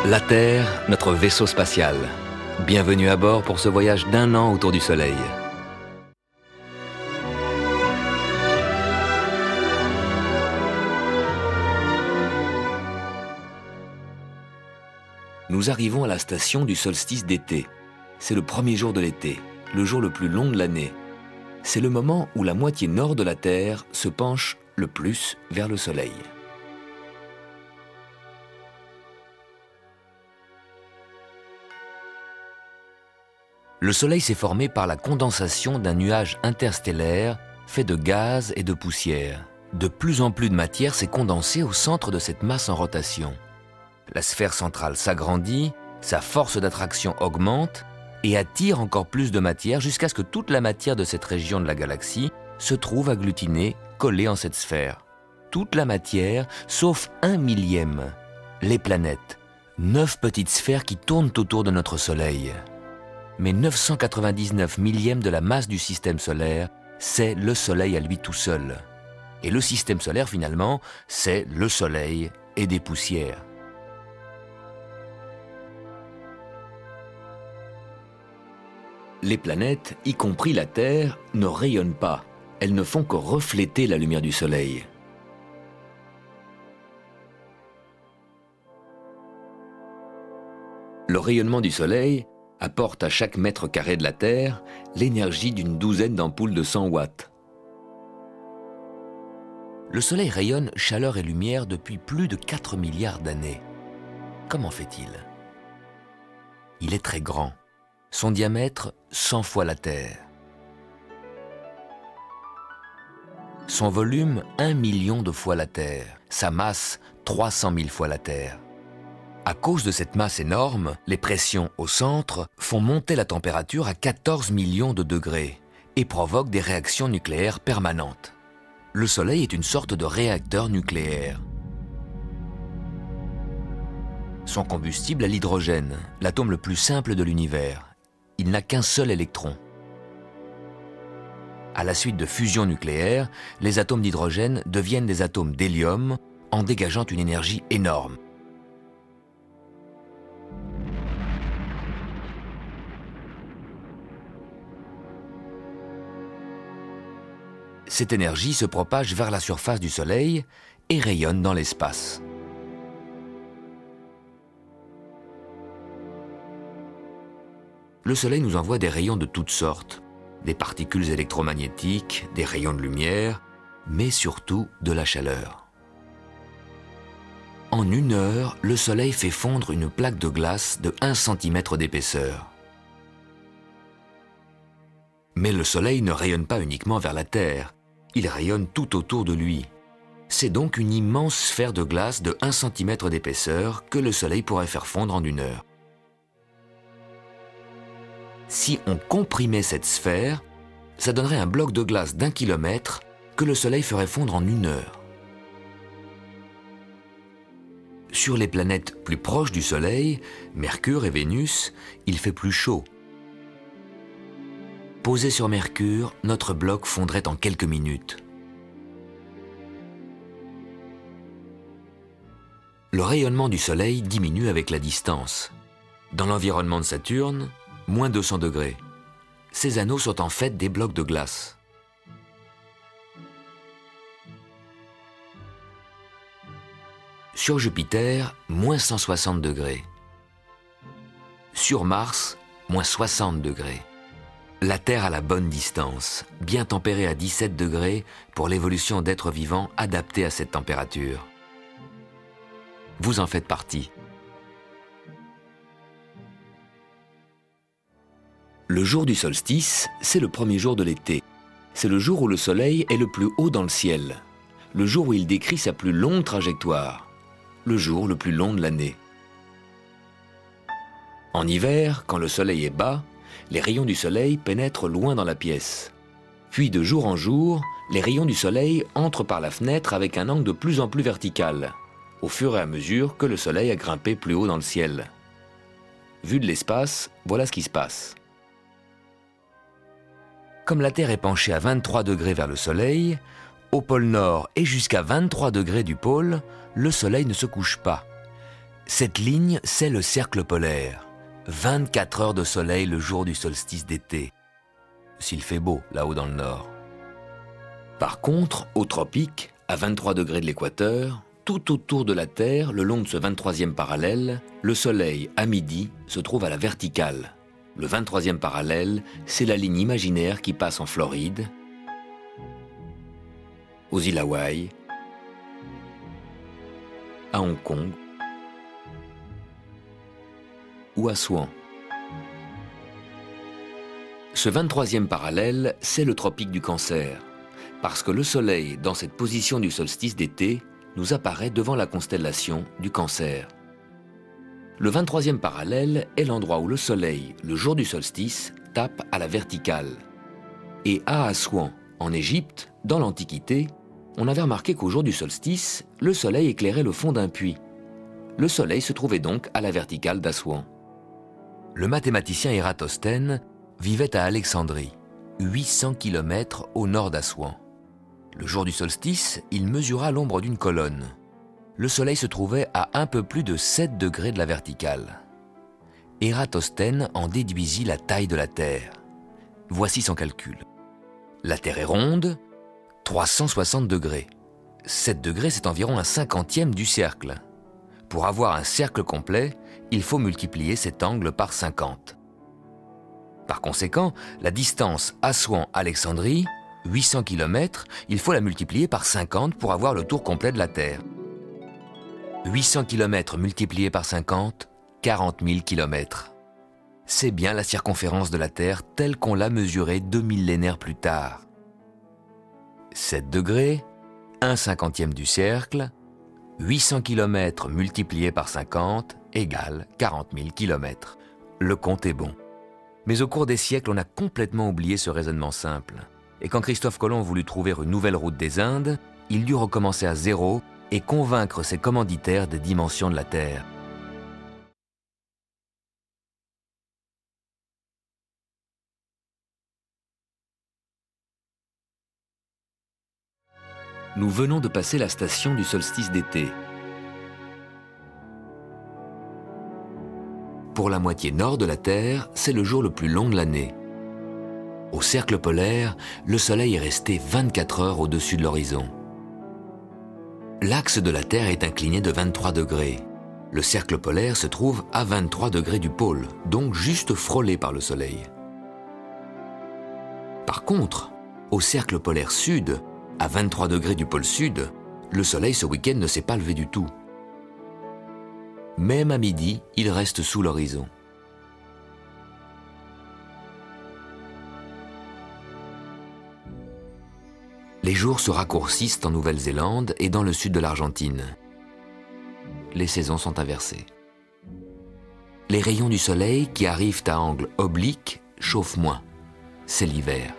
La Terre, notre vaisseau spatial. Bienvenue à bord pour ce voyage d'1 an autour du Soleil. Nous arrivons à la station du solstice d'été. C'est le premier jour de l'été, le jour le plus long de l'année. C'est le moment où la moitié nord de la Terre se penche le plus vers le Soleil. Le Soleil s'est formé par la condensation d'un nuage interstellaire fait de gaz et de poussière. De plus en plus de matière s'est condensée au centre de cette masse en rotation. La sphère centrale s'agrandit, sa force d'attraction augmente et attire encore plus de matière jusqu'à ce que toute la matière de cette région de la galaxie se trouve agglutinée, collée en cette sphère. Toute la matière, sauf 1/1000, les planètes, 9 petites sphères qui tournent autour de notre Soleil. Mais 999 millièmes de la masse du système solaire, c'est le Soleil à lui tout seul. Et le système solaire, finalement, c'est le Soleil et des poussières. Les planètes, y compris la Terre, ne rayonnent pas. Elles ne font que refléter la lumière du Soleil. Le rayonnement du Soleil apporte à chaque mètre carré de la Terre l'énergie d'une douzaine d'ampoules de 100 watts. Le Soleil rayonne chaleur et lumière depuis plus de 4 milliards d'années. Comment fait-il? Il est très grand. Son diamètre, 100 fois la Terre. Son volume, 1 million de fois la Terre. Sa masse, 300 000 fois la Terre. À cause de cette masse énorme, les pressions au centre font monter la température à 14 millions de degrés et provoquent des réactions nucléaires permanentes. Le Soleil est une sorte de réacteur nucléaire. Son combustible est l'hydrogène, l'atome le plus simple de l'univers. Il n'a qu'un seul électron. À la suite de fusion nucléaire, les atomes d'hydrogène deviennent des atomes d'hélium en dégageant une énergie énorme. Cette énergie se propage vers la surface du Soleil et rayonne dans l'espace. Le Soleil nous envoie des rayons de toutes sortes, des particules électromagnétiques, des rayons de lumière, mais surtout de la chaleur. En 1 heure, le Soleil fait fondre une plaque de glace de 1 cm d'épaisseur. Mais le Soleil ne rayonne pas uniquement vers la Terre, il rayonne tout autour de lui. C'est donc une immense sphère de glace de 1 cm d'épaisseur que le Soleil pourrait faire fondre en 1 heure. Si on comprimait cette sphère, ça donnerait un bloc de glace d'1 kilomètre que le Soleil ferait fondre en 1 heure. Sur les planètes plus proches du Soleil, Mercure et Vénus, il fait plus chaud. Posé sur Mercure, notre bloc fondrait en quelques minutes. Le rayonnement du Soleil diminue avec la distance. Dans l'environnement de Saturne, moins 200 degrés. Ces anneaux sont en fait des blocs de glace. Sur Jupiter, moins 160 degrés. Sur Mars, moins 60 degrés. La Terre a la bonne distance, bien tempérée à 17 degrés pour l'évolution d'êtres vivants adaptés à cette température. Vous en faites partie. Le jour du solstice, c'est le premier jour de l'été. C'est le jour où le Soleil est le plus haut dans le ciel. Le jour où il décrit sa plus longue trajectoire. Le jour le plus long de l'année. En hiver, quand le Soleil est bas, les rayons du Soleil pénètrent loin dans la pièce. Puis de jour en jour, les rayons du Soleil entrent par la fenêtre avec un angle de plus en plus vertical, au fur et à mesure que le Soleil a grimpé plus haut dans le ciel. Vu de l'espace, voilà ce qui se passe. Comme la Terre est penchée à 23 degrés vers le Soleil, au pôle Nord et jusqu'à 23 degrés du pôle, le Soleil ne se couche pas. Cette ligne, c'est le cercle polaire. 24 heures de soleil le jour du solstice d'été. S'il fait beau, là-haut dans le nord. Par contre, au tropique, à 23 degrés de l'équateur, tout autour de la Terre, le long de ce 23e parallèle, le soleil, à midi, se trouve à la verticale. Le 23e parallèle, c'est la ligne imaginaire qui passe en Floride, aux îles Hawaï, à Hong Kong ou à Swan. Ce 23e parallèle, c'est le tropique du Cancer, parce que le Soleil, dans cette position du solstice d'été, nous apparaît devant la constellation du Cancer. Le 23e parallèle est l'endroit où le Soleil, le jour du solstice, tape à la verticale. Et à Assouan, en Égypte, dans l'Antiquité, on avait remarqué qu'au jour du solstice, le Soleil éclairait le fond d'un puits. Le Soleil se trouvait donc à la verticale d'Assouan. Le mathématicien Ératosthène vivait à Alexandrie, 800 km au nord d'Assouan. Le jour du solstice, il mesura l'ombre d'une colonne. Le Soleil se trouvait à un peu plus de 7 degrés de la verticale. Ératosthène en déduisit la taille de la Terre. Voici son calcul. La Terre est ronde, 360 degrés. 7 degrés, c'est environ un 50e du cercle. Pour avoir un cercle complet, il faut multiplier cet angle par 50. Par conséquent, la distance Assouan-Alexandrie, 800 km, il faut la multiplier par 50 pour avoir le tour complet de la Terre. 800 km multiplié par 50, 40 000 km. C'est bien la circonférence de la Terre telle qu'on l'a mesurée 2 millénaires plus tard. 7 degrés, 1/50e du cercle, 800 km multiplié par 50 égale 40 000 km. Le compte est bon. Mais au cours des siècles, on a complètement oublié ce raisonnement simple. Et quand Christophe Colomb voulut trouver une nouvelle route des Indes, il dut recommencer à zéro et convaincre ses commanditaires des dimensions de la Terre. Nous venons de passer la station du solstice d'été. Pour la moitié nord de la Terre, c'est le jour le plus long de l'année. Au cercle polaire, le Soleil est resté 24 heures au-dessus de l'horizon. L'axe de la Terre est incliné de 23 degrés. Le cercle polaire se trouve à 23 degrés du pôle, donc juste frôlé par le Soleil. Par contre, au cercle polaire sud, à 23 degrés du pôle sud, le Soleil ce week-end ne s'est pas levé du tout. Même à midi, il reste sous l'horizon. Les jours se raccourcissent en Nouvelle-Zélande et dans le sud de l'Argentine. Les saisons sont inversées. Les rayons du soleil qui arrivent à angle oblique chauffent moins. C'est l'hiver.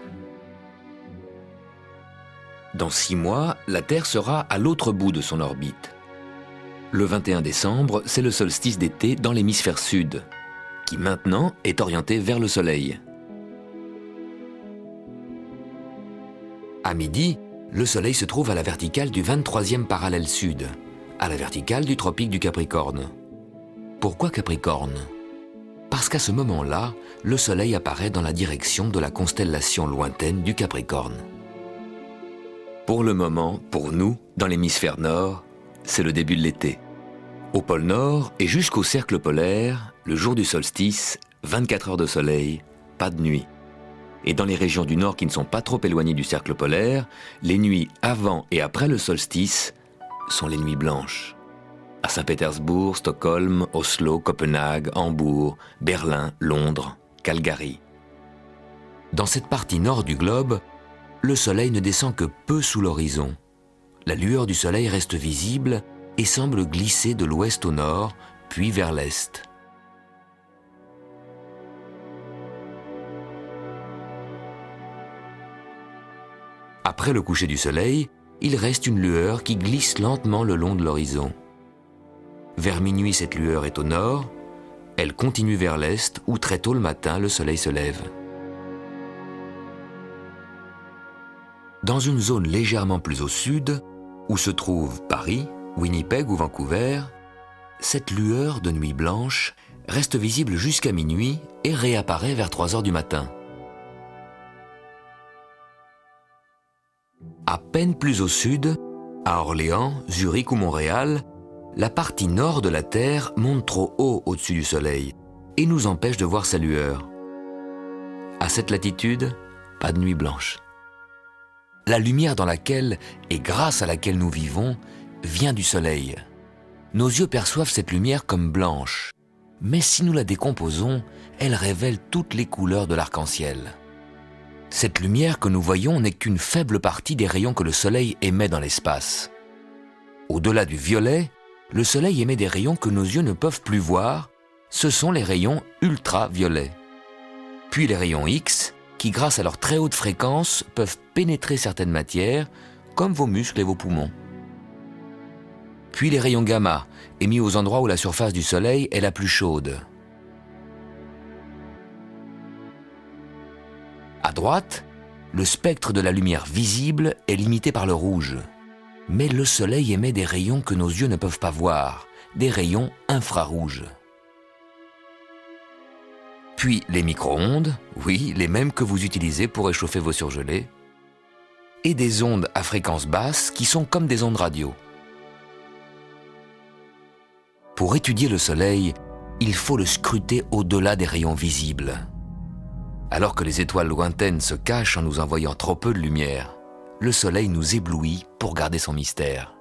Dans 6 mois, la Terre sera à l'autre bout de son orbite. Le 21 décembre, c'est le solstice d'été dans l'hémisphère sud, qui maintenant est orienté vers le soleil. À midi, le Soleil se trouve à la verticale du 23e parallèle sud, à la verticale du tropique du Capricorne. Pourquoi Capricorne? Parce qu'à ce moment-là, le Soleil apparaît dans la direction de la constellation lointaine du Capricorne. Pour le moment, pour nous, dans l'hémisphère nord, c'est le début de l'été. Au pôle Nord et jusqu'au cercle polaire, le jour du solstice, 24 heures de soleil, pas de nuit. Et dans les régions du Nord qui ne sont pas trop éloignées du cercle polaire, les nuits avant et après le solstice sont les nuits blanches. À Saint-Pétersbourg, Stockholm, Oslo, Copenhague, Hambourg, Berlin, Londres, Calgary. Dans cette partie nord du globe, le soleil ne descend que peu sous l'horizon. La lueur du soleil reste visible et semble glisser de l'ouest au nord, puis vers l'est. Après le coucher du soleil, il reste une lueur qui glisse lentement le long de l'horizon. Vers minuit, cette lueur est au nord, elle continue vers l'est où très tôt le matin, le soleil se lève. Dans une zone légèrement plus au sud, où se trouvent Paris, Winnipeg ou Vancouver, Cette lueur de nuit blanche reste visible jusqu'à minuit et réapparaît vers 3 heures du matin. À peine plus au sud, à Orléans, Zurich ou Montréal, la partie nord de la Terre monte trop haut au-dessus du Soleil et nous empêche de voir sa lueur. À cette latitude, pas de nuit blanche. La lumière dans laquelle et grâce à laquelle nous vivons vient du Soleil. Nos yeux perçoivent cette lumière comme blanche, mais si nous la décomposons, elle révèle toutes les couleurs de l'arc-en-ciel. Cette lumière que nous voyons n'est qu'une faible partie des rayons que le Soleil émet dans l'espace. Au-delà du violet, le Soleil émet des rayons que nos yeux ne peuvent plus voir, ce sont les rayons ultraviolets. Puis les rayons X, qui grâce à leur très haute fréquence peuvent pénétrer certaines matières, comme vos muscles et vos poumons. Puis les rayons gamma, émis aux endroits où la surface du Soleil est la plus chaude. À droite, le spectre de la lumière visible est limité par le rouge. Mais le Soleil émet des rayons que nos yeux ne peuvent pas voir, des rayons infrarouges. Puis les micro-ondes, oui, les mêmes que vous utilisez pour réchauffer vos surgelés, et des ondes à fréquence basse qui sont comme des ondes radio. Pour étudier le Soleil, il faut le scruter au-delà des rayons visibles. Alors que les étoiles lointaines se cachent en nous envoyant trop peu de lumière, le Soleil nous éblouit pour garder son mystère.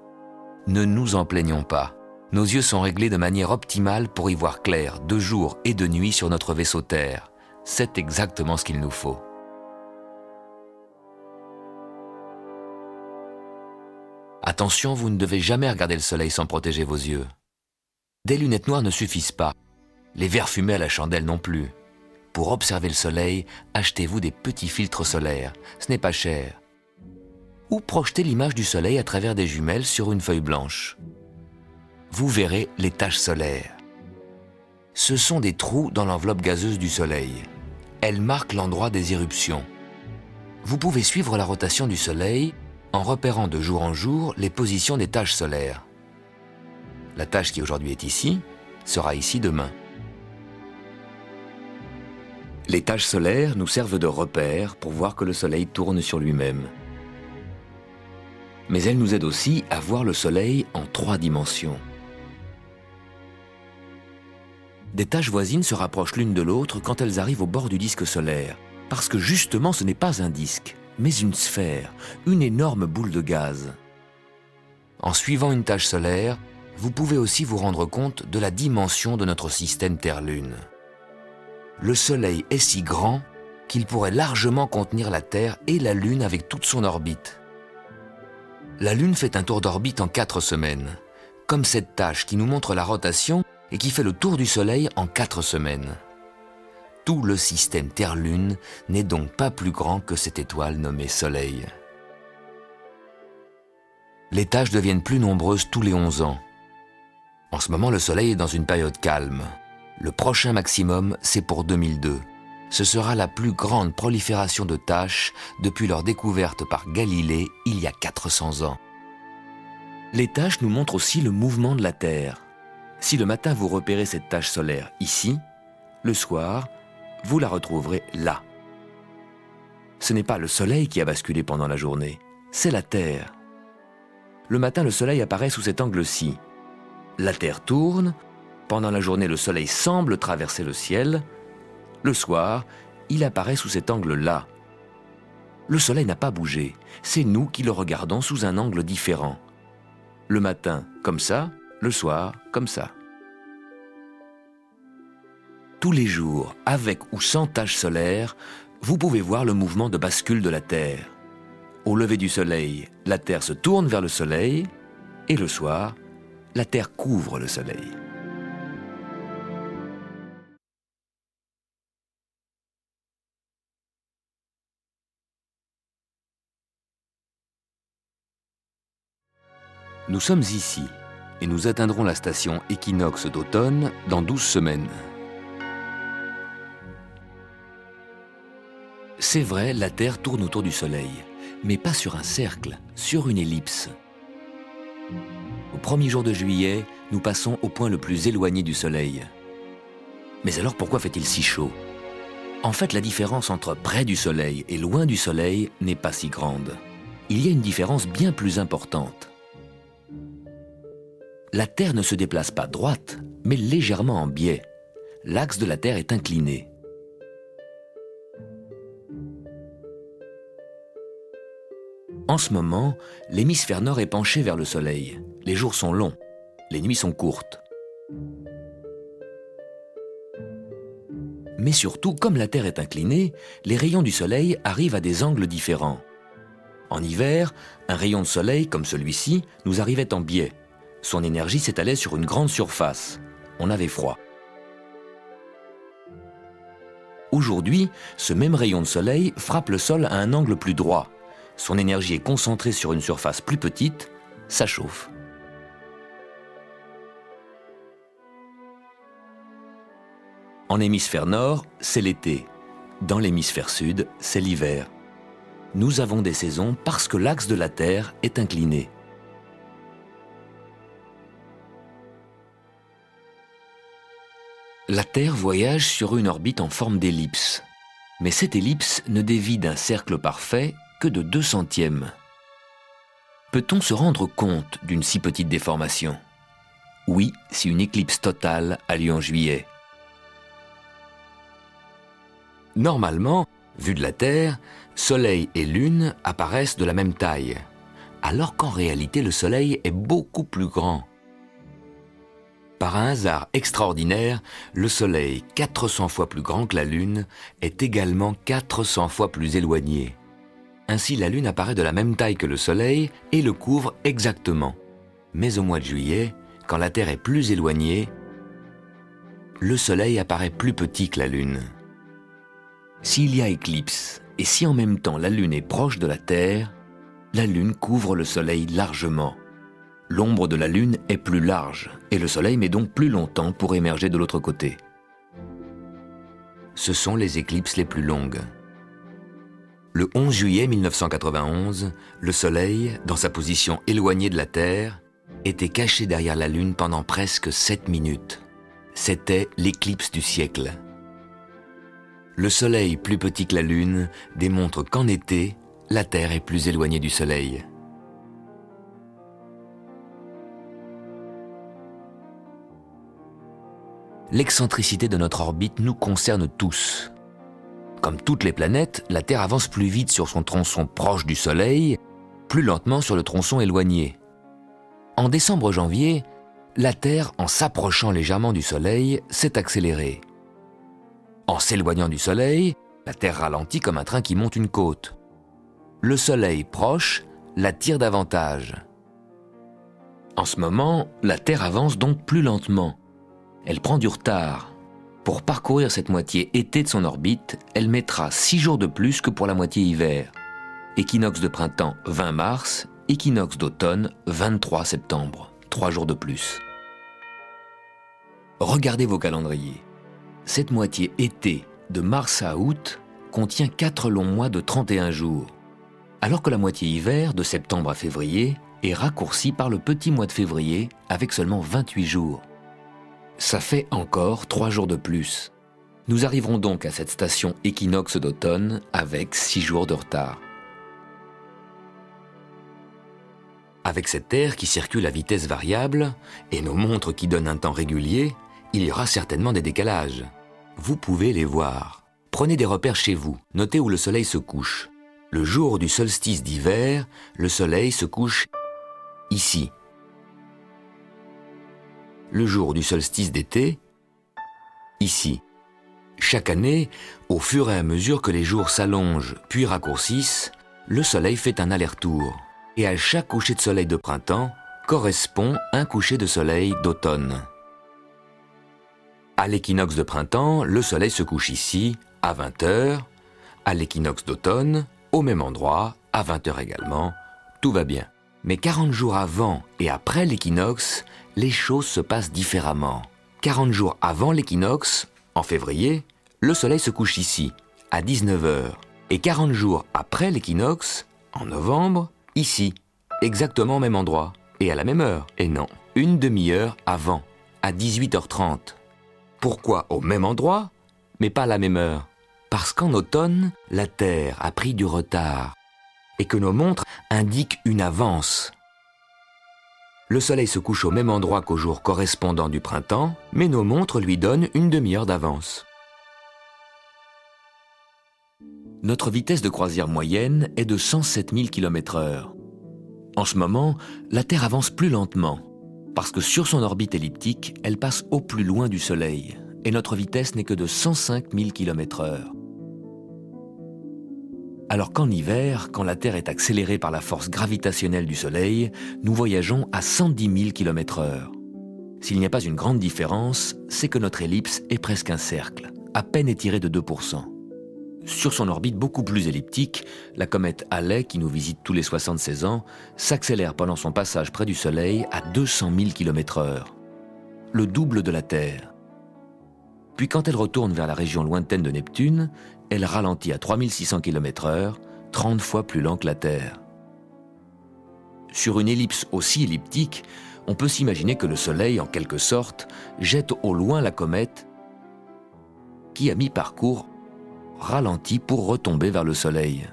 Ne nous en plaignons pas. Nos yeux sont réglés de manière optimale pour y voir clair de jour et de nuit sur notre vaisseau Terre. C'est exactement ce qu'il nous faut. Attention, vous ne devez jamais regarder le Soleil sans protéger vos yeux. Des lunettes noires ne suffisent pas. Les verres fumés à la chandelle non plus. Pour observer le Soleil, achetez-vous des petits filtres solaires. Ce n'est pas cher. Ou projetez l'image du Soleil à travers des jumelles sur une feuille blanche. Vous verrez les taches solaires. Ce sont des trous dans l'enveloppe gazeuse du Soleil. Elles marquent l'endroit des éruptions. Vous pouvez suivre la rotation du Soleil en repérant de jour en jour les positions des taches solaires. La tache qui aujourd'hui est ici sera ici demain. Les taches solaires nous servent de repères pour voir que le Soleil tourne sur lui-même. Mais elles nous aident aussi à voir le Soleil en 3 dimensions. Des taches voisines se rapprochent l'une de l'autre quand elles arrivent au bord du disque solaire, parce que justement ce n'est pas un disque, mais une sphère, une énorme boule de gaz. En suivant une tache solaire, vous pouvez aussi vous rendre compte de la dimension de notre système Terre-Lune. Le Soleil est si grand qu'il pourrait largement contenir la Terre et la Lune avec toute son orbite. La Lune fait un tour d'orbite en 4 semaines, comme cette tache qui nous montre la rotation et qui fait le tour du Soleil en 4 semaines. Tout le système Terre-Lune n'est donc pas plus grand que cette étoile nommée Soleil. Les taches deviennent plus nombreuses tous les 11 ans. En ce moment, le Soleil est dans une période calme. Le prochain maximum, c'est pour 2002. Ce sera la plus grande prolifération de taches depuis leur découverte par Galilée il y a 400 ans. Les taches nous montrent aussi le mouvement de la Terre. Si le matin vous repérez cette tache solaire ici, le soir, vous la retrouverez là. Ce n'est pas le Soleil qui a basculé pendant la journée, c'est la Terre. Le matin, le Soleil apparaît sous cet angle-ci. La Terre tourne. Pendant la journée, le Soleil semble traverser le ciel. Le soir, il apparaît sous cet angle-là. Le Soleil n'a pas bougé. C'est nous qui le regardons sous un angle différent. Le matin, comme ça. Le soir, comme ça. Tous les jours, avec ou sans tache solaire, vous pouvez voir le mouvement de bascule de la Terre. Au lever du Soleil, la Terre se tourne vers le Soleil, et le soir, la Terre couvre le Soleil. Nous sommes ici, et nous atteindrons la station équinoxe d'automne dans 12 semaines. C'est vrai, la Terre tourne autour du Soleil, mais pas sur un cercle, sur une ellipse. Au premier jour de juillet, nous passons au point le plus éloigné du Soleil. Mais alors pourquoi fait-il si chaud? En fait, la différence entre près du Soleil et loin du Soleil n'est pas si grande. Il y a une différence bien plus importante. La Terre ne se déplace pas droite, mais légèrement en biais. L'axe de la Terre est incliné. En ce moment, l'hémisphère nord est penché vers le Soleil. Les jours sont longs, les nuits sont courtes. Mais surtout, comme la Terre est inclinée, les rayons du Soleil arrivent à des angles différents. En hiver, un rayon de soleil comme celui-ci nous arrivait en biais. Son énergie s'étalait sur une grande surface. On avait froid. Aujourd'hui, ce même rayon de soleil frappe le sol à un angle plus droit. Son énergie est concentrée sur une surface plus petite, ça chauffe. En hémisphère nord, c'est l'été. Dans l'hémisphère sud, c'est l'hiver. Nous avons des saisons parce que l'axe de la Terre est incliné. La Terre voyage sur une orbite en forme d'ellipse. Mais cette ellipse ne dévie d'un cercle parfait que de 2/100. Peut-on se rendre compte d'une si petite déformation? Oui, si une éclipse totale a lieu en juillet. Normalement, vu de la Terre, Soleil et Lune apparaissent de la même taille, alors qu'en réalité le Soleil est beaucoup plus grand. Par un hasard extraordinaire, le Soleil, 400 fois plus grand que la Lune, est également 400 fois plus éloigné. Ainsi, la Lune apparaît de la même taille que le Soleil et le couvre exactement. Mais au mois de juillet, quand la Terre est plus éloignée, le Soleil apparaît plus petit que la Lune. S'il y a éclipse, et si en même temps la Lune est proche de la Terre, la Lune couvre le Soleil largement. L'ombre de la Lune est plus large, et le Soleil met donc plus longtemps pour émerger de l'autre côté. Ce sont les éclipses les plus longues. Le 11 juillet 1991, le Soleil, dans sa position éloignée de la Terre, était caché derrière la Lune pendant presque 7 minutes. C'était l'éclipse du siècle. Le Soleil plus petit que la Lune démontre qu'en été, la Terre est plus éloignée du Soleil. L'excentricité de notre orbite nous concerne tous. Comme toutes les planètes, la Terre avance plus vite sur son tronçon proche du Soleil, plus lentement sur le tronçon éloigné. En décembre-janvier, la Terre, en s'approchant légèrement du Soleil, s'est accélérée. En s'éloignant du Soleil, la Terre ralentit comme un train qui monte une côte. Le Soleil proche la tire davantage. En ce moment, la Terre avance donc plus lentement. Elle prend du retard. Pour parcourir cette moitié été de son orbite, elle mettra 6 jours de plus que pour la moitié hiver. Équinoxe de printemps 20 mars, équinoxe d'automne 23 septembre, 3 jours de plus. Regardez vos calendriers. Cette moitié été, de mars à août, contient 4 longs mois de 31 jours, alors que la moitié hiver, de septembre à février, est raccourcie par le petit mois de février avec seulement 28 jours. Ça fait encore 3 jours de plus. Nous arriverons donc à cette station équinoxe d'automne avec 6 jours de retard. Avec cette Terre qui circule à vitesse variable et nos montres qui donnent un temps régulier, il y aura certainement des décalages. Vous pouvez les voir. Prenez des repères chez vous, notez où le Soleil se couche. Le jour du solstice d'hiver, le Soleil se couche ici. Le jour du solstice d'été, ici. Chaque année, au fur et à mesure que les jours s'allongent puis raccourcissent, le Soleil fait un aller-retour. Et à chaque coucher de soleil de printemps correspond un coucher de soleil d'automne. À l'équinoxe de printemps, le Soleil se couche ici, à 20h. À l'équinoxe d'automne, au même endroit, à 20h également. Tout va bien. Mais 40 jours avant et après l'équinoxe, les choses se passent différemment. 40 jours avant l'équinoxe, en février, le Soleil se couche ici, à 19h. Et 40 jours après l'équinoxe, en novembre, ici, exactement au même endroit, et à la même heure. Et non, une demi-heure avant, à 18h30. Pourquoi au même endroit, mais pas à la même heure? Parce qu'en automne, la Terre a pris du retard et que nos montres indiquent une avance. Le soleil se couche au même endroit qu'au jour correspondant du printemps, mais nos montres lui donnent une demi-heure d'avance. Notre vitesse de croisière moyenne est de 107 000 km/h. En ce moment, la Terre avance plus lentement, parce que sur son orbite elliptique, elle passe au plus loin du Soleil, et notre vitesse n'est que de 105 000 km/h. Alors qu'en hiver, quand la Terre est accélérée par la force gravitationnelle du Soleil, nous voyageons à 110 000 km/h. S'il n'y a pas une grande différence, c'est que notre ellipse est presque un cercle, à peine étiré de 2%. Sur son orbite beaucoup plus elliptique, la comète Halley, qui nous visite tous les 76 ans, s'accélère pendant son passage près du Soleil à 200 000 km/h, le double de la Terre. Puis quand elle retourne vers la région lointaine de Neptune, elle ralentit à 3600 km/h, 30 fois plus lent que la Terre. Sur une ellipse aussi elliptique, on peut s'imaginer que le Soleil, en quelque sorte, jette au loin la comète qui, à mi-parcours, ralentit pour retomber vers le Soleil.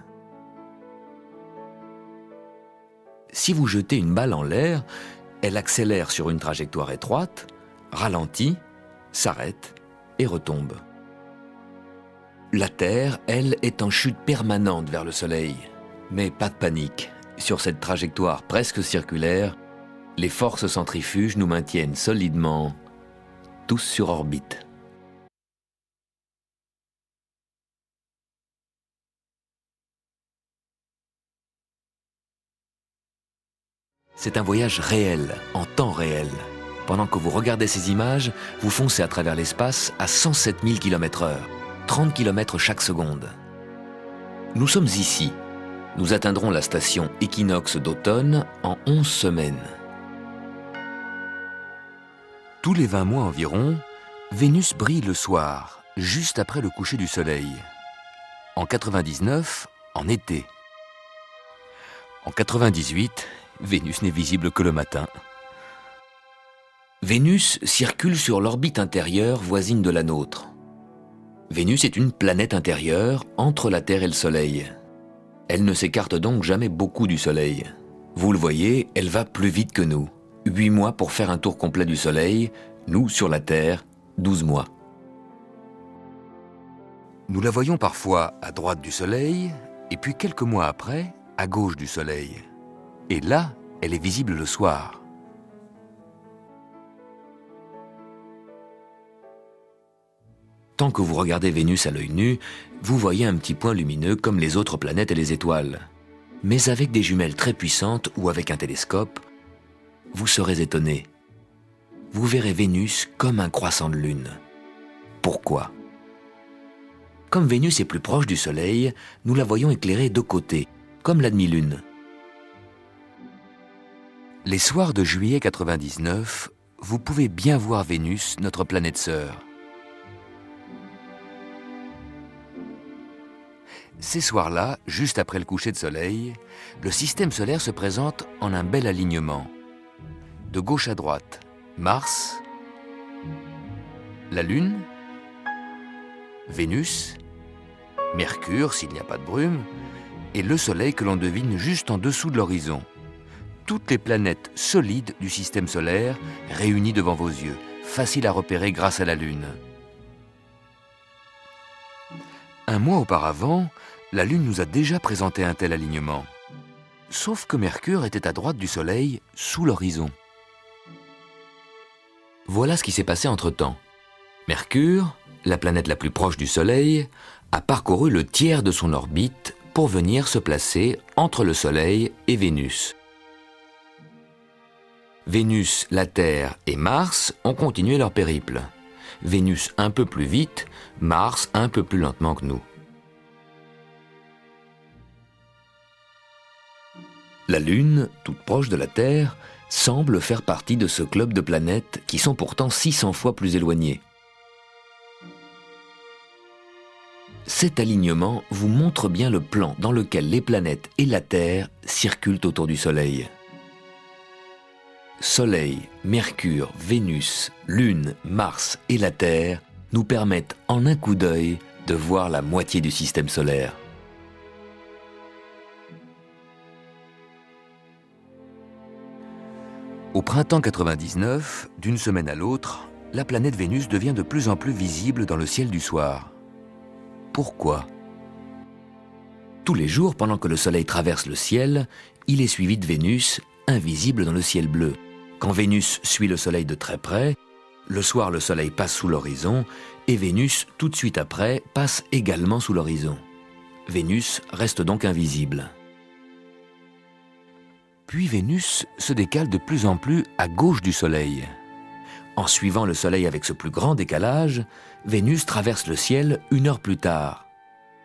Si vous jetez une balle en l'air, elle accélère sur une trajectoire étroite, ralentit, s'arrête et retombe. La Terre, elle, est en chute permanente vers le Soleil. Mais pas de panique. Sur cette trajectoire presque circulaire, les forces centrifuges nous maintiennent solidement, tous sur orbite. C'est un voyage réel, en temps réel. Pendant que vous regardez ces images, vous foncez à travers l'espace à 107 000 km/h, 30 km chaque seconde. Nous sommes ici. Nous atteindrons la station équinoxe d'automne en 11 semaines. Tous les 20 mois environ, Vénus brille le soir, juste après le coucher du soleil. En 99, en été. En 98, Vénus n'est visible que le matin. Vénus circule sur l'orbite intérieure voisine de la nôtre. Vénus est une planète intérieure entre la Terre et le Soleil. Elle ne s'écarte donc jamais beaucoup du Soleil. Vous le voyez, elle va plus vite que nous. 8 mois pour faire un tour complet du Soleil, nous, sur la Terre, 12 mois. Nous la voyons parfois à droite du Soleil, et puis quelques mois après, à gauche du Soleil. Et là, elle est visible le soir. Tant que vous regardez Vénus à l'œil nu, vous voyez un petit point lumineux comme les autres planètes et les étoiles. Mais avec des jumelles très puissantes ou avec un télescope, vous serez étonné. Vous verrez Vénus comme un croissant de lune. Pourquoi? Comme Vénus est plus proche du Soleil, nous la voyons éclairée de côté, comme la demi-lune. Les soirs de juillet 99, vous pouvez bien voir Vénus, notre planète sœur. Ces soirs-là, juste après le coucher de soleil, le système solaire se présente en un bel alignement. De gauche à droite, Mars, la Lune, Vénus, Mercure s'il n'y a pas de brume, et le Soleil que l'on devine juste en dessous de l'horizon. Toutes les planètes solides du système solaire réunies devant vos yeux, faciles à repérer grâce à la Lune. Un mois auparavant, la Lune nous a déjà présenté un tel alignement. Sauf que Mercure était à droite du Soleil, sous l'horizon. Voilà ce qui s'est passé entre-temps. Mercure, la planète la plus proche du Soleil, a parcouru le tiers de son orbite pour venir se placer entre le Soleil et Vénus. Vénus, la Terre et Mars ont continué leur périple. Vénus un peu plus vite, Mars un peu plus lentement que nous. La Lune, toute proche de la Terre, semble faire partie de ce club de planètes qui sont pourtant 600 fois plus éloignées. Cet alignement vous montre bien le plan dans lequel les planètes et la Terre circulent autour du Soleil. Soleil, Mercure, Vénus, Lune, Mars et la Terre nous permettent en un coup d'œil de voir la moitié du système solaire. Au printemps 99, d'une semaine à l'autre, la planète Vénus devient de plus en plus visible dans le ciel du soir. Pourquoi ? Tous les jours, pendant que le Soleil traverse le ciel, il est suivi de Vénus, invisible dans le ciel bleu. Quand Vénus suit le Soleil de très près, le soir le Soleil passe sous l'horizon et Vénus, tout de suite après, passe également sous l'horizon. Vénus reste donc invisible. Puis Vénus se décale de plus en plus à gauche du Soleil. En suivant le Soleil avec ce plus grand décalage, Vénus traverse le ciel 1 heure plus tard.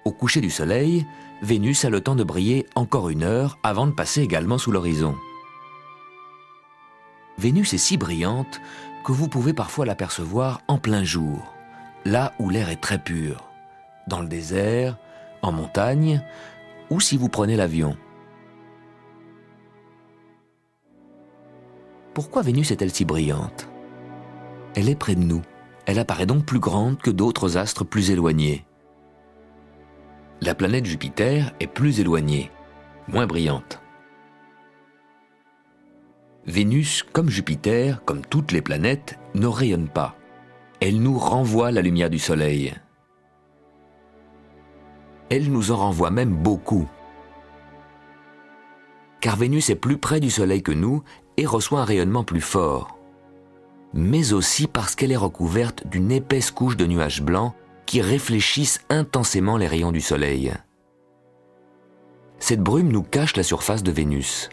Au coucher du Soleil, Vénus a le temps de briller encore 1 heure avant de passer également sous l'horizon. Vénus est si brillante que vous pouvez parfois l'apercevoir en plein jour, là où l'air est très pur, dans le désert, en montagne ou si vous prenez l'avion. Pourquoi Vénus est-elle si brillante ? Elle est près de nous. Elle apparaît donc plus grande que d'autres astres plus éloignés. La planète Jupiter est plus éloignée, moins brillante. Vénus, comme Jupiter, comme toutes les planètes, ne rayonne pas. Elle nous renvoie la lumière du Soleil. Elle nous en renvoie même beaucoup. Car Vénus est plus près du Soleil que nous et reçoit un rayonnement plus fort. Mais aussi parce qu'elle est recouverte d'une épaisse couche de nuages blancs qui réfléchissent intensément les rayons du Soleil. Cette brume nous cache la surface de Vénus.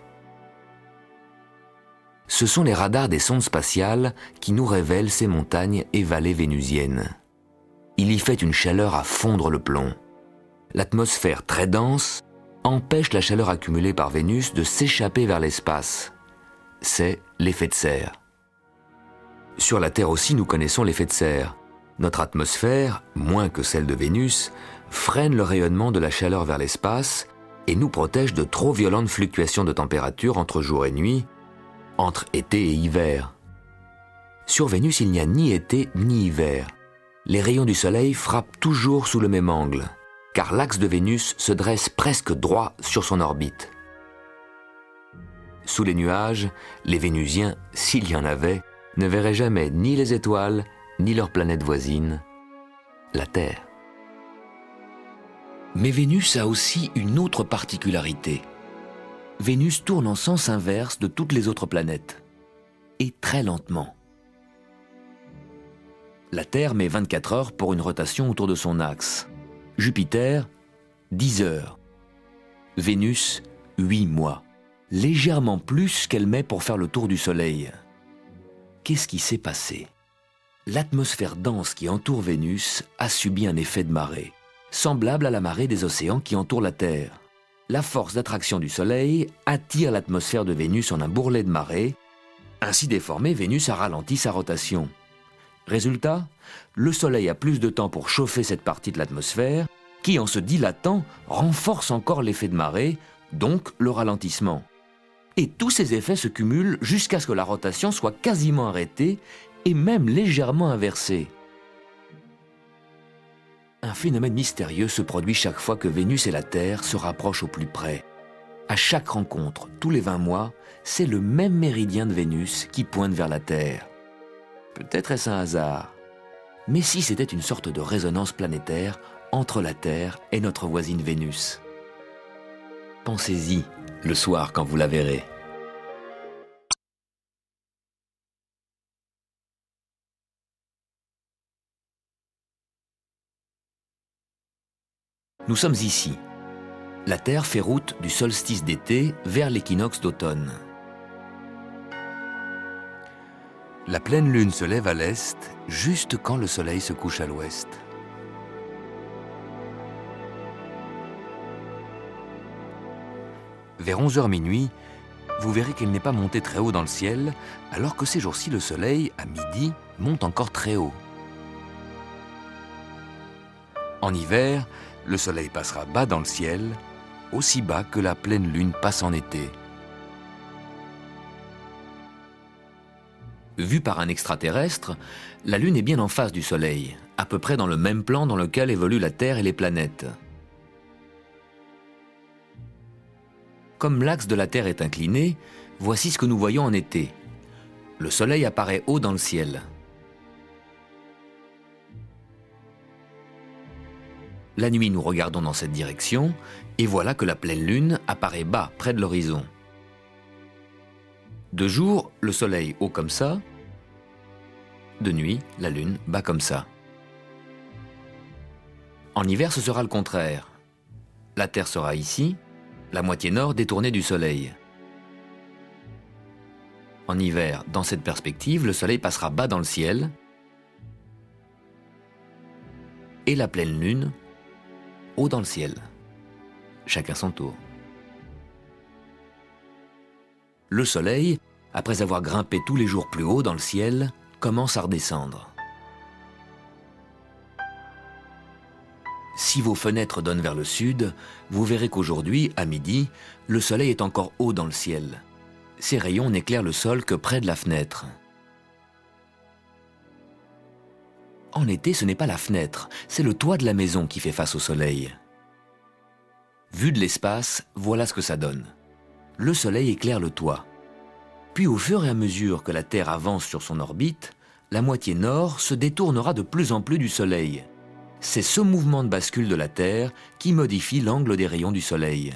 Ce sont les radars des sondes spatiales qui nous révèlent ces montagnes et vallées vénusiennes. Il y fait une chaleur à fondre le plomb. L'atmosphère très dense empêche la chaleur accumulée par Vénus de s'échapper vers l'espace. C'est l'effet de serre. Sur la Terre aussi, nous connaissons l'effet de serre. Notre atmosphère, moins que celle de Vénus, freine le rayonnement de la chaleur vers l'espace et nous protège de trop violentes fluctuations de température entre jour et nuit, entre été et hiver. Sur Vénus, il n'y a ni été ni hiver. Les rayons du Soleil frappent toujours sous le même angle, car l'axe de Vénus se dresse presque droit sur son orbite. Sous les nuages, les Vénusiens, s'il y en avait, ne verraient jamais ni les étoiles, ni leur planète voisine, la Terre. Mais Vénus a aussi une autre particularité. Vénus tourne en sens inverse de toutes les autres planètes, et très lentement. La Terre met 24 heures pour une rotation autour de son axe. Jupiter, 10 heures. Vénus, 8 mois. Légèrement plus qu'elle met pour faire le tour du Soleil. Qu'est-ce qui s'est passé ? L'atmosphère dense qui entoure Vénus a subi un effet de marée, semblable à la marée des océans qui entourent la Terre. La force d'attraction du Soleil attire l'atmosphère de Vénus en un bourrelet de marée. Ainsi déformée, Vénus a ralenti sa rotation. Résultat, le Soleil a plus de temps pour chauffer cette partie de l'atmosphère qui, en se dilatant, renforce encore l'effet de marée, donc le ralentissement. Et tous ces effets se cumulent jusqu'à ce que la rotation soit quasiment arrêtée et même légèrement inversée. Un phénomène mystérieux se produit chaque fois que Vénus et la Terre se rapprochent au plus près. À chaque rencontre, tous les 20 mois, c'est le même méridien de Vénus qui pointe vers la Terre. Peut-être est-ce un hasard. Mais si c'était une sorte de résonance planétaire entre la Terre et notre voisine Vénus. Pensez-y le soir quand vous la verrez. Nous sommes ici. La Terre fait route du solstice d'été vers l'équinoxe d'automne. La pleine lune se lève à l'est, juste quand le soleil se couche à l'ouest. Vers 11h minuit, vous verrez qu'elle n'est pas montée très haut dans le ciel, alors que ces jours-ci, le soleil, à midi, monte encore très haut. En hiver, le soleil passera bas dans le ciel, aussi bas que la pleine lune passe en été. Vue par un extraterrestre, la Lune est bien en face du Soleil, à peu près dans le même plan dans lequel évoluent la Terre et les planètes. Comme l'axe de la Terre est incliné, voici ce que nous voyons en été. Le Soleil apparaît haut dans le ciel. La nuit, nous regardons dans cette direction, et voilà que la pleine Lune apparaît bas, près de l'horizon. De jour, le Soleil haut comme ça. De nuit, la Lune bas comme ça. En hiver, ce sera le contraire. La Terre sera ici, la moitié nord détournée du Soleil. En hiver, dans cette perspective, le Soleil passera bas dans le ciel et la pleine Lune haut dans le ciel. Chacun son tour. Le Soleil, après avoir grimpé tous les jours plus haut dans le ciel, commence à redescendre. Si vos fenêtres donnent vers le sud, vous verrez qu'aujourd'hui, à midi, le Soleil est encore haut dans le ciel. Ses rayons n'éclairent le sol que près de la fenêtre. En été, ce n'est pas la fenêtre, c'est le toit de la maison qui fait face au Soleil. Vu de l'espace, voilà ce que ça donne. Le Soleil éclaire le toit. Puis au fur et à mesure que la Terre avance sur son orbite, la moitié nord se détournera de plus en plus du Soleil. C'est ce mouvement de bascule de la Terre qui modifie l'angle des rayons du Soleil.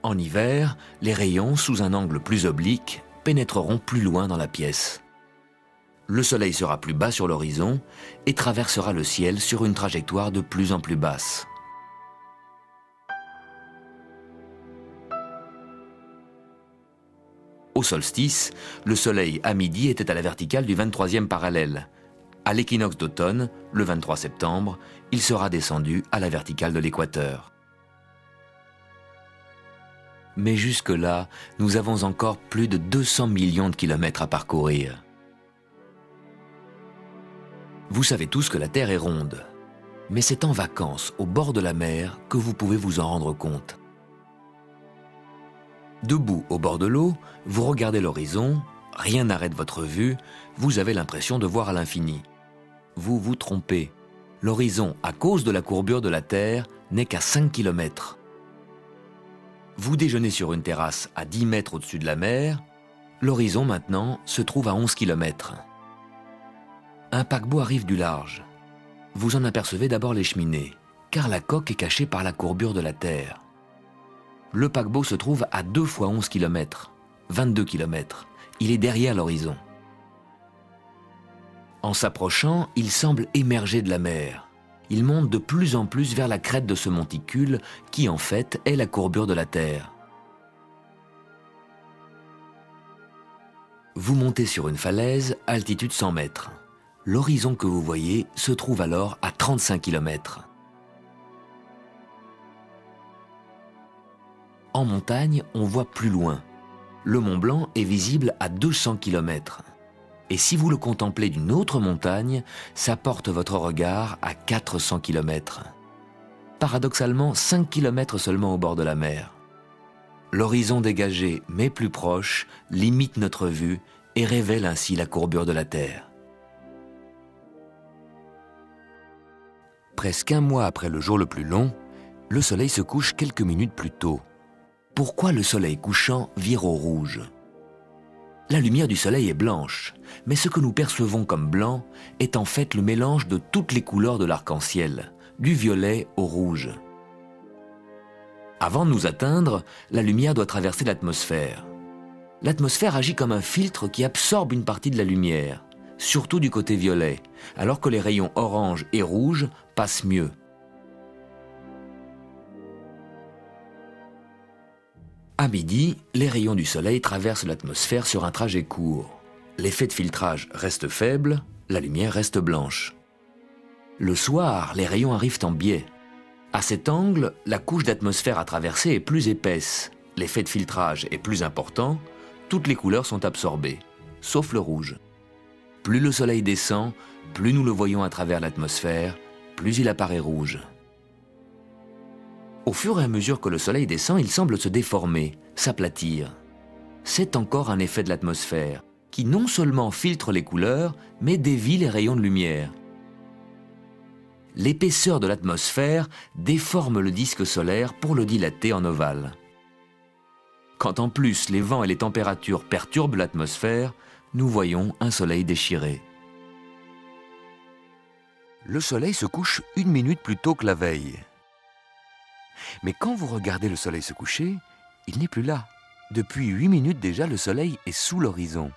En hiver, les rayons, sous un angle plus oblique, pénétreront plus loin dans la pièce. Le Soleil sera plus bas sur l'horizon et traversera le ciel sur une trajectoire de plus en plus basse. Au solstice, le Soleil à midi était à la verticale du 23e parallèle. À l'équinoxe d'automne, le 23 septembre, il sera descendu à la verticale de l'équateur. Mais jusque-là, nous avons encore plus de 200 millions de kilomètres à parcourir. Vous savez tous que la Terre est ronde, mais c'est en vacances, au bord de la mer, que vous pouvez vous en rendre compte. Debout au bord de l'eau, vous regardez l'horizon, rien n'arrête votre vue, vous avez l'impression de voir à l'infini. Vous vous trompez. L'horizon, à cause de la courbure de la Terre, n'est qu'à 5 km. Vous déjeunez sur une terrasse à 10 mètres au-dessus de la mer, l'horizon maintenant se trouve à 11 km. Un paquebot arrive du large. Vous en apercevez d'abord les cheminées, car la coque est cachée par la courbure de la Terre. Le paquebot se trouve à 2 fois 11 km, 22 km. Il est derrière l'horizon. En s'approchant, il semble émerger de la mer. Il monte de plus en plus vers la crête de ce monticule qui, en fait, est la courbure de la Terre. Vous montez sur une falaise, altitude 100 mètres. L'horizon que vous voyez se trouve alors à 35 km. En montagne, on voit plus loin. Le Mont Blanc est visible à 200 km. Et si vous le contemplez d'une autre montagne, ça porte votre regard à 400 km. Paradoxalement, 5 km seulement au bord de la mer. L'horizon dégagé, mais plus proche, limite notre vue et révèle ainsi la courbure de la Terre. Presque un mois après le jour le plus long, le soleil se couche quelques minutes plus tôt. Pourquoi le soleil couchant vire au rouge ? La lumière du soleil est blanche, mais ce que nous percevons comme blanc est en fait le mélange de toutes les couleurs de l'arc-en-ciel, du violet au rouge. Avant de nous atteindre, la lumière doit traverser l'atmosphère. L'atmosphère agit comme un filtre qui absorbe une partie de la lumière, surtout du côté violet, alors que les rayons orange et rouge passent mieux. À midi, les rayons du soleil traversent l'atmosphère sur un trajet court. L'effet de filtrage reste faible, la lumière reste blanche. Le soir, les rayons arrivent en biais. À cet angle, la couche d'atmosphère à traverser est plus épaisse, l'effet de filtrage est plus important, toutes les couleurs sont absorbées, sauf le rouge. Plus le soleil descend, plus nous le voyons à travers l'atmosphère, plus il apparaît rouge. Au fur et à mesure que le soleil descend, il semble se déformer, s'aplatir. C'est encore un effet de l'atmosphère, qui non seulement filtre les couleurs, mais dévie les rayons de lumière. L'épaisseur de l'atmosphère déforme le disque solaire pour le dilater en ovale. Quand en plus les vents et les températures perturbent l'atmosphère, nous voyons un soleil déchiré. Le soleil se couche 1 minute plus tôt que la veille. Mais quand vous regardez le soleil se coucher, il n'est plus là. Depuis 8 minutes déjà, le soleil est sous l'horizon.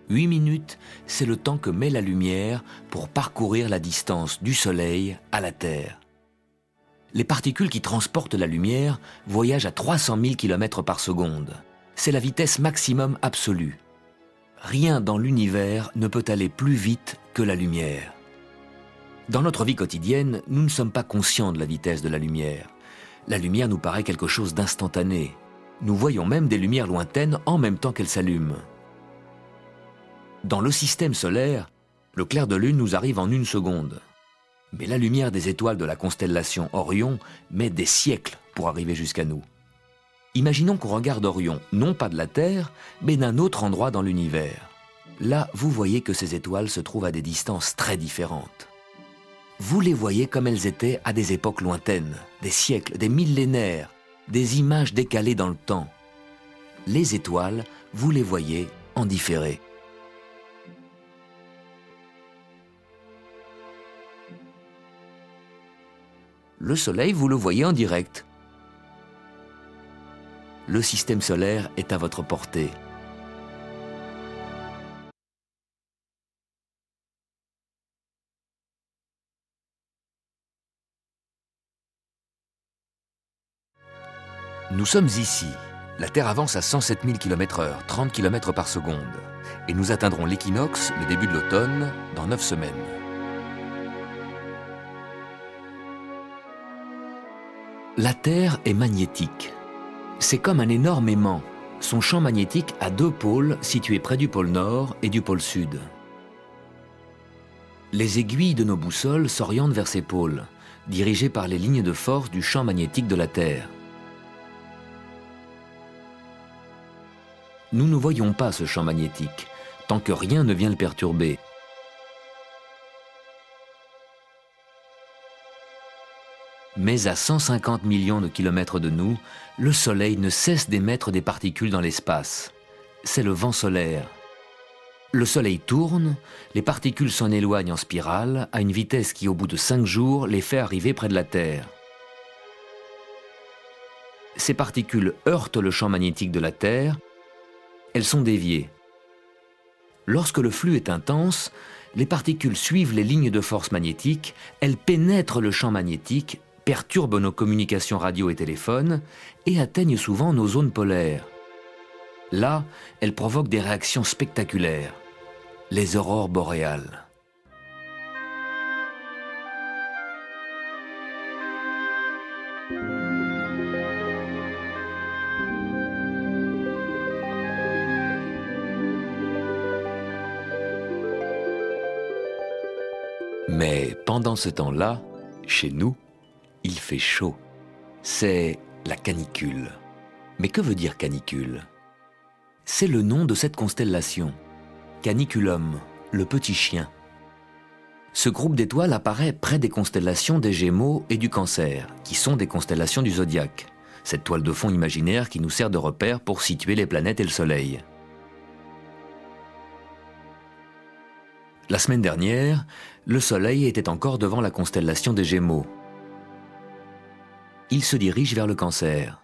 8 minutes, c'est le temps que met la lumière pour parcourir la distance du soleil à la Terre. Les particules qui transportent la lumière voyagent à 300 000 km par seconde. C'est la vitesse maximum absolue. Rien dans l'univers ne peut aller plus vite que la lumière. Dans notre vie quotidienne, nous ne sommes pas conscients de la vitesse de la lumière. La lumière nous paraît quelque chose d'instantané. Nous voyons même des lumières lointaines en même temps qu'elles s'allument. Dans le système solaire, le clair de lune nous arrive en 1 seconde. Mais la lumière des étoiles de la constellation Orion met des siècles pour arriver jusqu'à nous. Imaginons qu'on regarde Orion, non pas de la Terre, mais d'un autre endroit dans l'univers. Là, vous voyez que ces étoiles se trouvent à des distances très différentes. Vous les voyez comme elles étaient à des époques lointaines, des siècles, des millénaires, des images décalées dans le temps. Les étoiles, vous les voyez en différé. Le Soleil, vous le voyez en direct. Le système solaire est à votre portée. Nous sommes ici. La Terre avance à 107 000 km/h, 30 km par seconde. Et nous atteindrons l'équinoxe, le début de l'automne, dans 9 semaines. La Terre est magnétique. C'est comme un énorme aimant. Son champ magnétique a 2 pôles situés près du pôle Nord et du pôle Sud. Les aiguilles de nos boussoles s'orientent vers ces pôles, dirigées par les lignes de force du champ magnétique de la Terre. Nous ne voyons pas ce champ magnétique, tant que rien ne vient le perturber. Mais à 150 millions de kilomètres de nous, le Soleil ne cesse d'émettre des particules dans l'espace. C'est le vent solaire. Le Soleil tourne, les particules s'en éloignent en spirale à une vitesse qui, au bout de 5 jours, les fait arriver près de la Terre. Ces particules heurtent le champ magnétique de la Terre, elles sont déviées. Lorsque le flux est intense, les particules suivent les lignes de force magnétique, elles pénètrent le champ magnétique, perturbent nos communications radio et téléphone et atteignent souvent nos zones polaires. Là, elles provoquent des réactions spectaculaires, les aurores boréales. Mais pendant ce temps-là, chez nous, il fait chaud. C'est la canicule. Mais que veut dire canicule? C'est le nom de cette constellation. Caniculum, le petit chien. Ce groupe d'étoiles apparaît près des constellations des Gémeaux et du Cancer, qui sont des constellations du zodiaque. Cette toile de fond imaginaire qui nous sert de repère pour situer les planètes et le Soleil. La semaine dernière, le Soleil était encore devant la constellation des Gémeaux. Il se dirige vers le Cancer.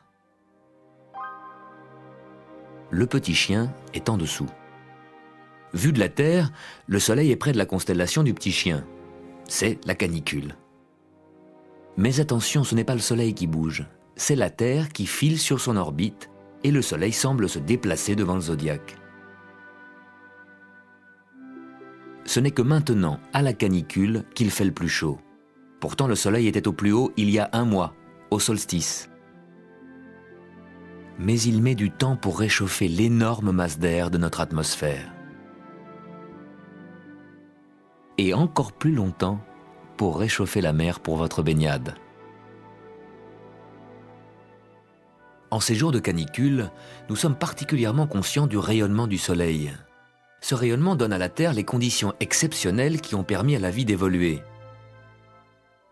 Le petit chien est en dessous. Vu de la Terre, le Soleil est près de la constellation du petit chien. C'est la canicule. Mais attention, ce n'est pas le Soleil qui bouge, c'est la Terre qui file sur son orbite et le Soleil semble se déplacer devant le zodiaque. Ce n'est que maintenant, à la canicule, qu'il fait le plus chaud. Pourtant, le Soleil était au plus haut il y a 1 mois, au solstice. Mais il met du temps pour réchauffer l'énorme masse d'air de notre atmosphère. Et encore plus longtemps pour réchauffer la mer pour votre baignade. En ces jours de canicule, nous sommes particulièrement conscients du rayonnement du Soleil. Ce rayonnement donne à la Terre les conditions exceptionnelles qui ont permis à la vie d'évoluer.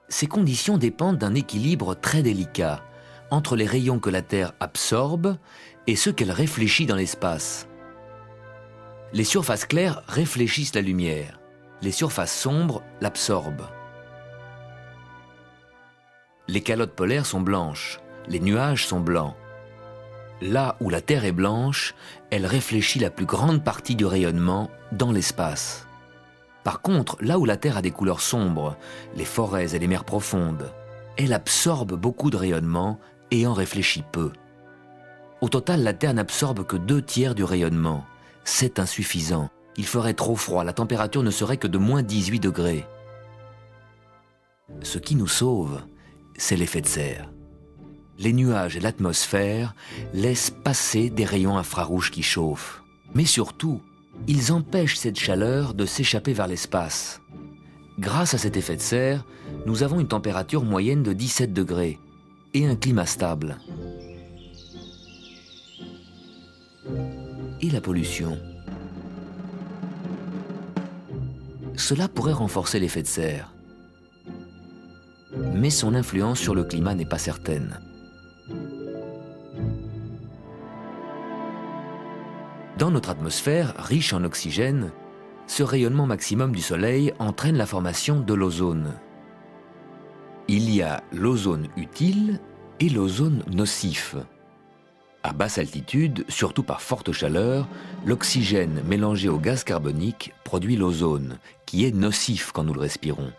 Ces conditions dépendent d'un équilibre très délicat entre les rayons que la Terre absorbe et ceux qu'elle réfléchit dans l'espace. Les surfaces claires réfléchissent la lumière, les surfaces sombres l'absorbent. Les calottes polaires sont blanches, les nuages sont blancs. Là où la Terre est blanche, elle réfléchit la plus grande partie du rayonnement dans l'espace. Par contre, là où la Terre a des couleurs sombres, les forêts et les mers profondes, elle absorbe beaucoup de rayonnement et en réfléchit peu. Au total, la Terre n'absorbe que 2/3 du rayonnement. C'est insuffisant. Il ferait trop froid, la température ne serait que de -18 degrés. Ce qui nous sauve, c'est l'effet de serre. Les nuages et l'atmosphère laissent passer des rayons infrarouges qui chauffent. Mais surtout, ils empêchent cette chaleur de s'échapper vers l'espace. Grâce à cet effet de serre, nous avons une température moyenne de 17 degrés et un climat stable. Et la pollution? Cela pourrait renforcer l'effet de serre. Mais son influence sur le climat n'est pas certaine. Dans notre atmosphère, riche en oxygène, ce rayonnement maximum du Soleil entraîne la formation de l'ozone. Il y a l'ozone utile et l'ozone nocif. À basse altitude, surtout par forte chaleur, l'oxygène mélangé au gaz carbonique produit l'ozone, qui est nocif quand nous le respirons.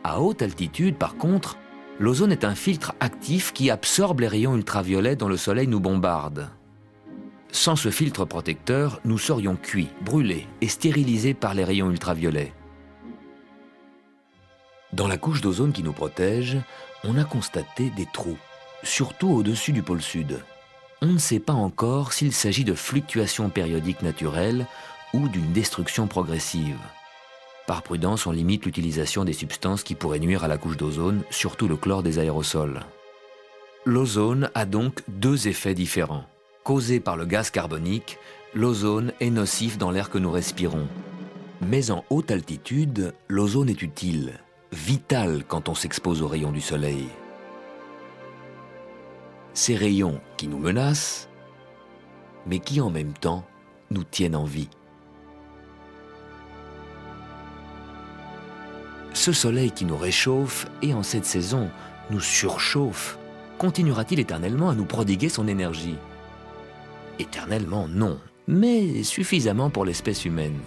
À haute altitude, par contre, l'ozone est un filtre actif qui absorbe les rayons ultraviolets dont le Soleil nous bombarde. Sans ce filtre protecteur, nous serions cuits, brûlés et stérilisés par les rayons ultraviolets. Dans la couche d'ozone qui nous protège, on a constaté des trous, surtout au-dessus du pôle sud. On ne sait pas encore s'il s'agit de fluctuations périodiques naturelles ou d'une destruction progressive. Par prudence, on limite l'utilisation des substances qui pourraient nuire à la couche d'ozone, surtout le chlore des aérosols. L'ozone a donc 2 effets différents. Causé par le gaz carbonique, l'ozone est nocif dans l'air que nous respirons. Mais en haute altitude, l'ozone est utile, vital quand on s'expose aux rayons du Soleil. Ces rayons qui nous menacent, mais qui en même temps nous tiennent en vie. Ce Soleil qui nous réchauffe et en cette saison nous surchauffe, continuera-t-il éternellement à nous prodiguer son énergie? Éternellement, non, mais suffisamment pour l'espèce humaine.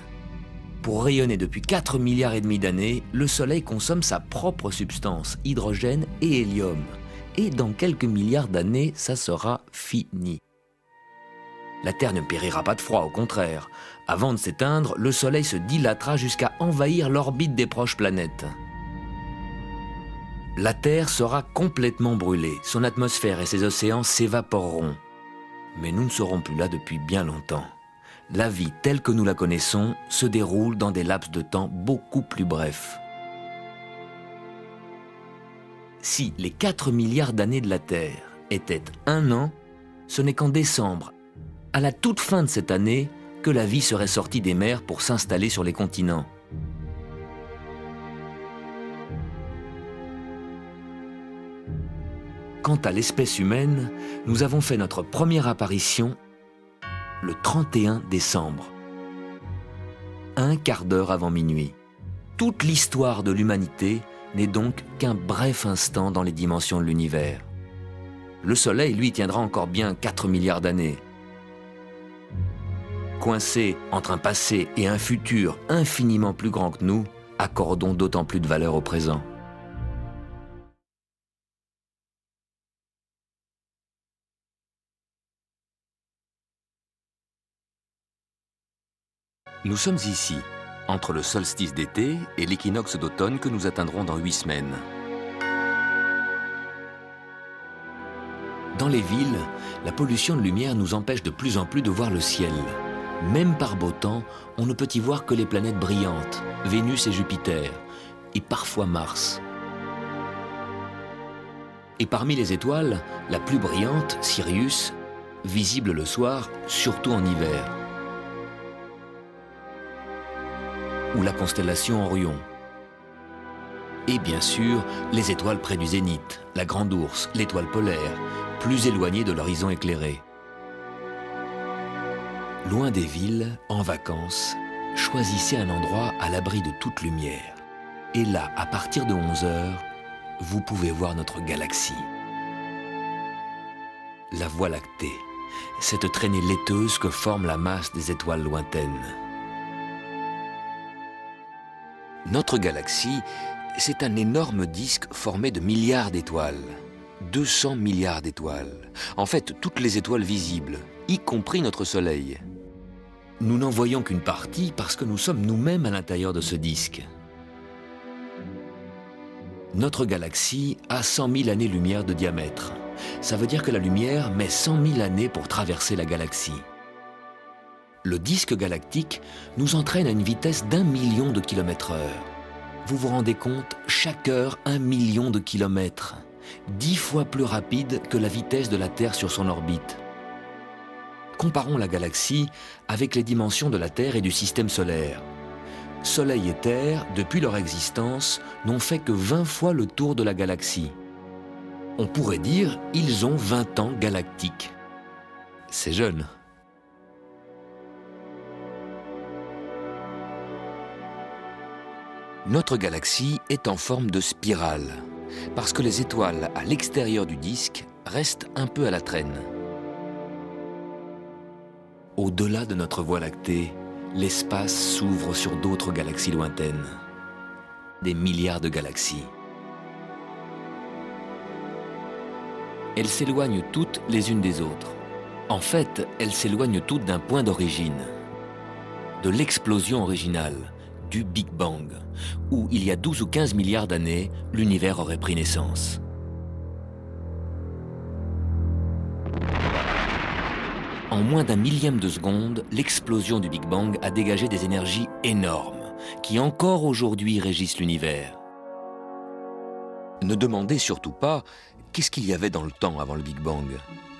Pour rayonner depuis 4,5 milliards d'années, le Soleil consomme sa propre substance, hydrogène et hélium. Et dans quelques milliards d'années, ça sera fini. La Terre ne périra pas de froid, au contraire. Avant de s'éteindre, le Soleil se dilatera jusqu'à envahir l'orbite des proches planètes. La Terre sera complètement brûlée, son atmosphère et ses océans s'évaporeront. Mais nous ne serons plus là depuis bien longtemps. La vie telle que nous la connaissons se déroule dans des laps de temps beaucoup plus brefs. Si les 4 milliards d'années de la Terre étaient 1 an, ce n'est qu'en décembre, à la toute fin de cette année, que la vie serait sortie des mers pour s'installer sur les continents. Quant à l'espèce humaine, nous avons fait notre première apparition le 31 décembre. Un quart d'heure avant minuit. Toute l'histoire de l'humanité n'est donc qu'un bref instant dans les dimensions de l'univers. Le Soleil, lui, tiendra encore bien 4 milliards d'années. Coincés entre un passé et un futur infiniment plus grand que nous, accordons d'autant plus de valeur au présent. Nous sommes ici, entre le solstice d'été et l'équinoxe d'automne que nous atteindrons dans 8 semaines. Dans les villes, la pollution de lumière nous empêche de plus en plus de voir le ciel. Même par beau temps, on ne peut y voir que les planètes brillantes, Vénus et Jupiter, et parfois Mars. Et parmi les étoiles, la plus brillante, Sirius, visible le soir, surtout en hiver. Ou la constellation Orion. Et bien sûr, les étoiles près du zénith, la Grande Ourse, l'étoile polaire, plus éloignées de l'horizon éclairé. Loin des villes, en vacances, choisissez un endroit à l'abri de toute lumière. Et là, à partir de 11 h, vous pouvez voir notre galaxie. La Voie lactée, cette traînée laiteuse que forme la masse des étoiles lointaines. Notre galaxie, c'est un énorme disque formé de milliards d'étoiles. 200 milliards d'étoiles. En fait, toutes les étoiles visibles, y compris notre Soleil. Nous n'en voyons qu'une partie parce que nous sommes nous-mêmes à l'intérieur de ce disque. Notre galaxie a 100 000 années-lumière de diamètre. Ça veut dire que la lumière met 100 000 années pour traverser la galaxie. Le disque galactique nous entraîne à une vitesse d'1 million de km/h. Vous vous rendez compte, chaque heure, 1 million de kilomètres. 10 fois plus rapide que la vitesse de la Terre sur son orbite. Comparons la galaxie avec les dimensions de la Terre et du système solaire. Soleil et Terre, depuis leur existence, n'ont fait que 20 fois le tour de la galaxie. On pourrait dire ils ont 20 ans galactiques. C'est jeune. Notre galaxie est en forme de spirale, parce que les étoiles à l'extérieur du disque restent un peu à la traîne. Au-delà de notre Voie lactée, l'espace s'ouvre sur d'autres galaxies lointaines. Des milliards de galaxies. Elles s'éloignent toutes les unes des autres. En fait, elles s'éloignent toutes d'un point d'origine, de l'explosion originale, du Big Bang, où il y a 12 ou 15 milliards d'années, l'univers aurait pris naissance. En moins d'1 millième de seconde, l'explosion du Big Bang a dégagé des énergies énormes, qui encore aujourd'hui régissent l'univers. Ne demandez surtout pas qu'est-ce qu'il y avait dans le temps avant le Big Bang.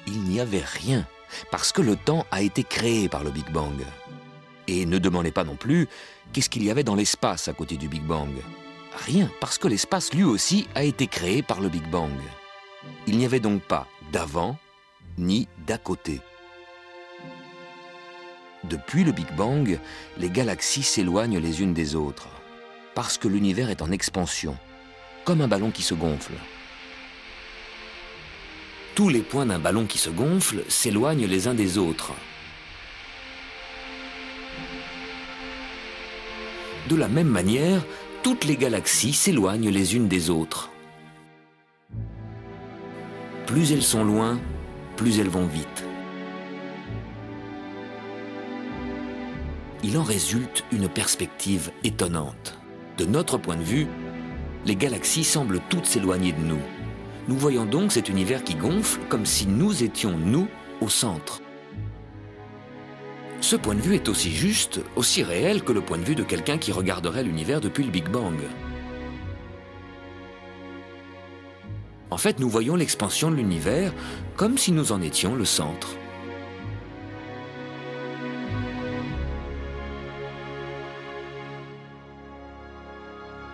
Il n'y avait rien, parce que le temps a été créé par le Big Bang. Et ne demandez pas non plus qu'est-ce qu'il y avait dans l'espace à côté du Big Bang. Rien, parce que l'espace lui aussi a été créé par le Big Bang. Il n'y avait donc pas d'avant ni d'à côté. Depuis le Big Bang, les galaxies s'éloignent les unes des autres, parce que l'univers est en expansion, comme un ballon qui se gonfle. Tous les points d'un ballon qui se gonfle s'éloignent les uns des autres. De la même manière, toutes les galaxies s'éloignent les unes des autres. Plus elles sont loin, plus elles vont vite. Il en résulte une perspective étonnante. De notre point de vue, les galaxies semblent toutes s'éloigner de nous. Nous voyons donc cet univers qui gonfle comme si nous étions, nous, au centre. Ce point de vue est aussi juste, aussi réel que le point de vue de quelqu'un qui regarderait l'univers depuis le Big Bang. En fait, nous voyons l'expansion de l'univers comme si nous en étions le centre.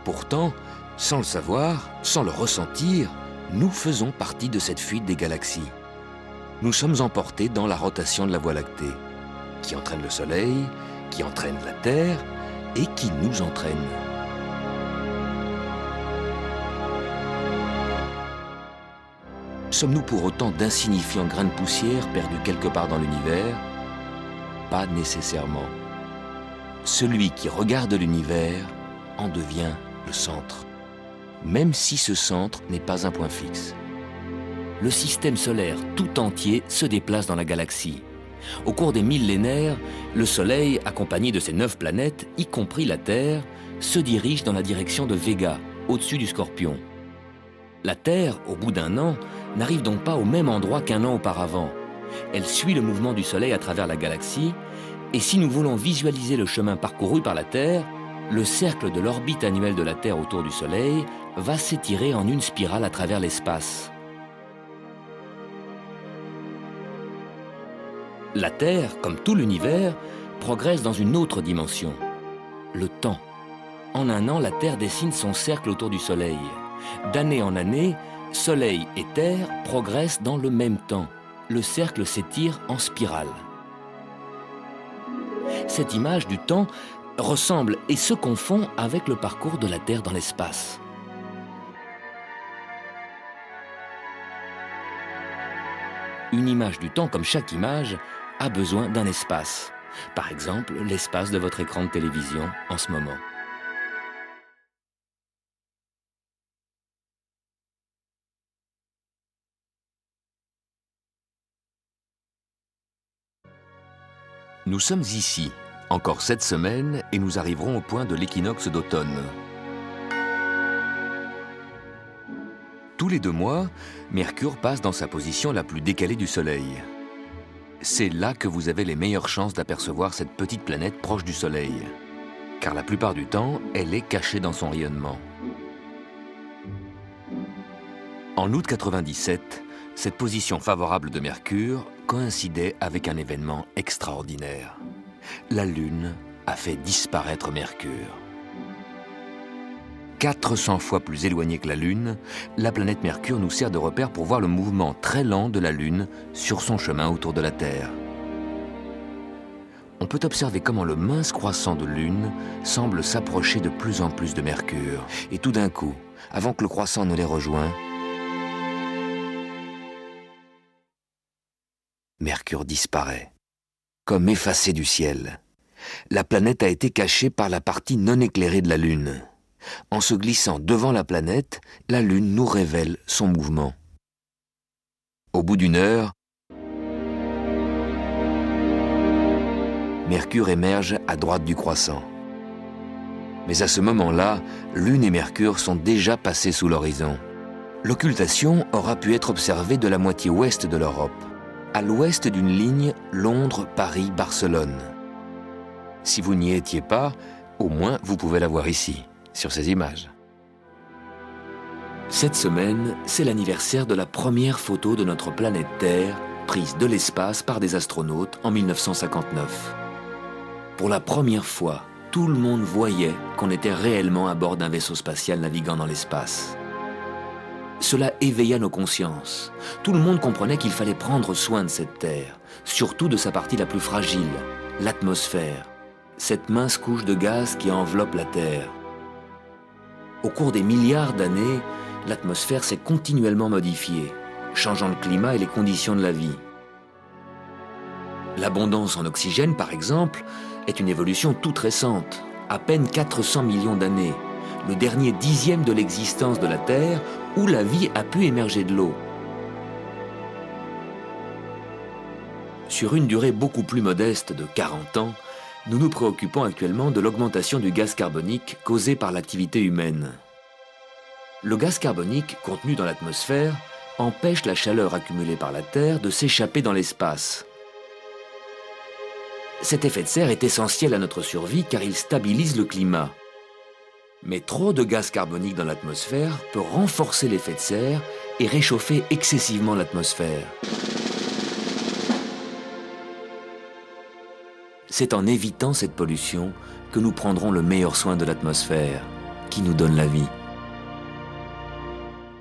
Pourtant, sans le savoir, sans le ressentir, nous faisons partie de cette fuite des galaxies. Nous sommes emportés dans la rotation de la Voie lactée, qui entraîne le Soleil, qui entraîne la Terre et qui nous entraîne. Sommes-nous pour autant d'insignifiants grains de poussière perdus quelque part dans l'univers? Pas nécessairement. Celui qui regarde l'univers en devient le centre, même si ce centre n'est pas un point fixe. Le système solaire tout entier se déplace dans la galaxie. Au cours des millénaires, le Soleil, accompagné de ses 9 planètes, y compris la Terre, se dirige dans la direction de Vega, au-dessus du Scorpion. La Terre, au bout d'1 an, n'arrive donc pas au même endroit qu'1 an auparavant. Elle suit le mouvement du Soleil à travers la galaxie, et si nous voulons visualiser le chemin parcouru par la Terre, le cercle de l'orbite annuelle de la Terre autour du Soleil va s'étirer en une spirale à travers l'espace. La Terre, comme tout l'univers, progresse dans une autre dimension, le temps. En un an, la Terre dessine son cercle autour du Soleil. D'année en année, Soleil et Terre progressent dans le même temps. Le cercle s'étire en spirale. Cette image du temps ressemble et se confond avec le parcours de la Terre dans l'espace. Une image du temps, comme chaque image, a besoin d'un espace. Par exemple, l'espace de votre écran de télévision en ce moment. Nous sommes ici, encore cette semaine, et nous arriverons au point de l'équinoxe d'automne. Tous les 2 mois, Mercure passe dans sa position la plus décalée du Soleil. C'est là que vous avez les meilleures chances d'apercevoir cette petite planète proche du Soleil, car la plupart du temps, elle est cachée dans son rayonnement. En août 97, cette position favorable de Mercure coïncidait avec un événement extraordinaire. La Lune a fait disparaître Mercure. 400 fois plus éloignée que la Lune, la planète Mercure nous sert de repère pour voir le mouvement très lent de la Lune sur son chemin autour de la Terre. On peut observer comment le mince croissant de Lune semble s'approcher de plus en plus de Mercure. Et tout d'un coup, avant que le croissant ne les rejoigne, Mercure disparaît, comme effacé du ciel. La planète a été cachée par la partie non éclairée de la Lune. En se glissant devant la planète, la Lune nous révèle son mouvement. Au bout d'1 heure, Mercure émerge à droite du croissant. Mais à ce moment-là, Lune et Mercure sont déjà passés sous l'horizon. L'occultation aura pu être observée de la moitié ouest de l'Europe, à l'ouest d'une ligne Londres-Paris-Barcelone. Si vous n'y étiez pas, au moins vous pouvez la voir ici, sur ces images. Cette semaine, c'est l'anniversaire de la première photo de notre planète Terre, prise de l'espace par des astronautes en 1959. Pour la première fois, tout le monde voyait qu'on était réellement à bord d'un vaisseau spatial naviguant dans l'espace. Cela éveilla nos consciences. Tout le monde comprenait qu'il fallait prendre soin de cette Terre, surtout de sa partie la plus fragile, l'atmosphère, cette mince couche de gaz qui enveloppe la Terre. Au cours des milliards d'années, l'atmosphère s'est continuellement modifiée, changeant le climat et les conditions de la vie. L'abondance en oxygène, par exemple, est une évolution toute récente, à peine 400 millions d'années, le dernier dixième de l'existence de la Terre où la vie a pu émerger de l'eau. Sur une durée beaucoup plus modeste de 40 ans, nous nous préoccupons actuellement de l'augmentation du gaz carbonique causée par l'activité humaine. Le gaz carbonique contenu dans l'atmosphère empêche la chaleur accumulée par la Terre de s'échapper dans l'espace. Cet effet de serre est essentiel à notre survie car il stabilise le climat. Mais trop de gaz carbonique dans l'atmosphère peut renforcer l'effet de serre et réchauffer excessivement l'atmosphère. C'est en évitant cette pollution que nous prendrons le meilleur soin de l'atmosphère, qui nous donne la vie.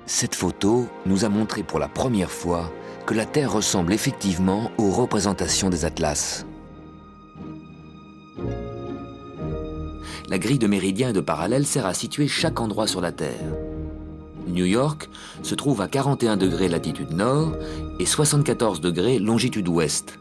Cette photo nous a montré pour la première fois que la Terre ressemble effectivement aux représentations des atlas. La grille de méridiens et de parallèles sert à situer chaque endroit sur la Terre. New York se trouve à 41 degrés latitude nord et 74 degrés longitude ouest.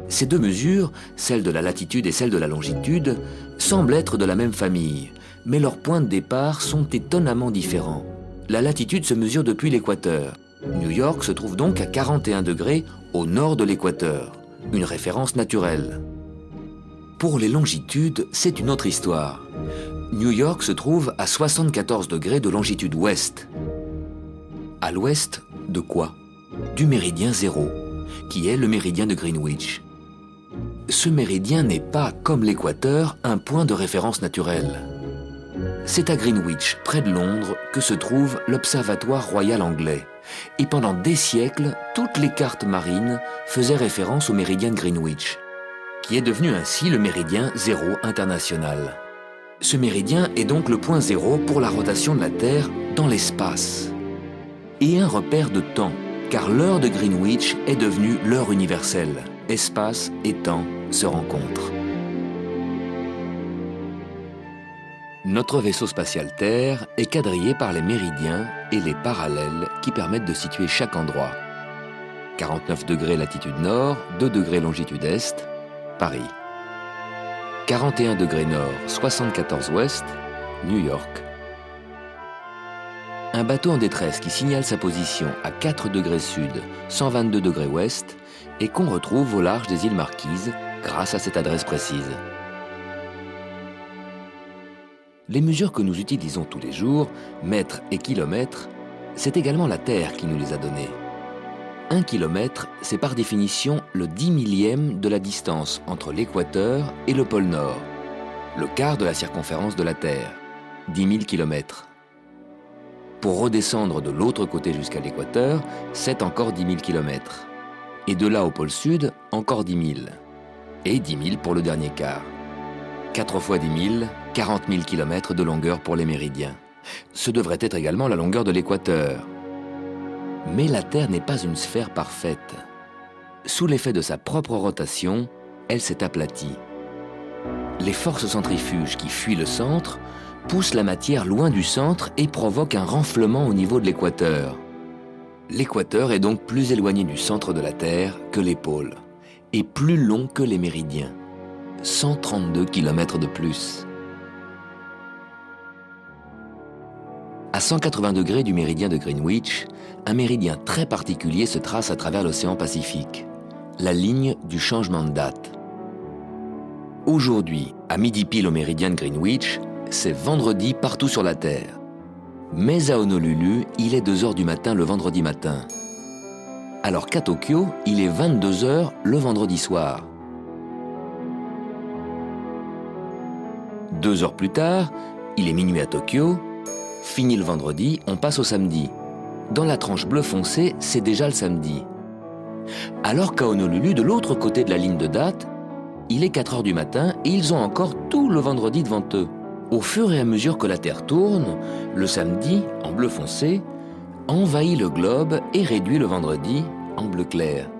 Ces deux mesures, celle de la latitude et celle de la longitude, semblent être de la même famille, mais leurs points de départ sont étonnamment différents. La latitude se mesure depuis l'équateur. New York se trouve donc à 41 degrés au nord de l'équateur, une référence naturelle. Pour les longitudes, c'est une autre histoire. New York se trouve à 74 degrés de longitude ouest. À l'ouest de quoi? Du méridien 0, qui est le méridien de Greenwich. Ce méridien n'est pas, comme l'équateur, un point de référence naturel. C'est à Greenwich, près de Londres, que se trouve l'Observatoire royal anglais, Et pendant des siècles, toutes les cartes marines faisaient référence au méridien de Greenwich, qui est devenu ainsi le méridien zéro international. Ce méridien est donc le point zéro pour la rotation de la Terre dans l'espace. Et un repère de temps, car l'heure de Greenwich est devenue l'heure universelle. Espace et temps se rencontrent. Notre vaisseau spatial Terre est quadrillé par les méridiens et les parallèles qui permettent de situer chaque endroit. 49 degrés latitude nord, 2 degrés longitude est, Paris. 41 degrés nord, 74 ouest, New York. Un bateau en détresse qui signale sa position à 4 degrés sud, 122 degrés ouest, et qu'on retrouve au large des îles Marquises grâce à cette adresse précise. Les mesures que nous utilisons tous les jours, mètres et kilomètres, c'est également la Terre qui nous les a données. 1 kilomètre, c'est par définition le 10 millième de la distance entre l'équateur et le pôle Nord, le quart de la circonférence de la Terre, 10 000 kilomètres. Pour redescendre de l'autre côté jusqu'à l'équateur, c'est encore 10 000 kilomètres. Et de là au pôle Sud, encore 10 000. Et 10 000 pour le dernier quart. 4 fois 10 000, 40 000 km de longueur pour les méridiens. Ce devrait être également la longueur de l'équateur. Mais la Terre n'est pas une sphère parfaite. Sous l'effet de sa propre rotation, elle s'est aplatie. Les forces centrifuges qui fuient le centre poussent la matière loin du centre et provoquent un renflement au niveau de l'équateur. L'équateur est donc plus éloigné du centre de la Terre que les pôles, et plus long que les méridiens. 132 km de plus. À 180 degrés du méridien de Greenwich, un méridien très particulier se trace à travers l'océan Pacifique, la ligne du changement de date. Aujourd'hui, à midi pile au méridien de Greenwich, c'est vendredi partout sur la Terre. Mais à Honolulu, il est 2 heures du matin le vendredi matin. Alors qu'à Tokyo, il est 22 heures le vendredi soir. 2 heures plus tard, il est minuit à Tokyo. Fini le vendredi, on passe au samedi. Dans la tranche bleu foncé, c'est déjà le samedi. Alors qu'à Honolulu, de l'autre côté de la ligne de date, il est 4 heures du matin et ils ont encore tout le vendredi devant eux. Au fur et à mesure que la Terre tourne, le samedi, en bleu foncé, envahit le globe et réduit le vendredi en bleu clair.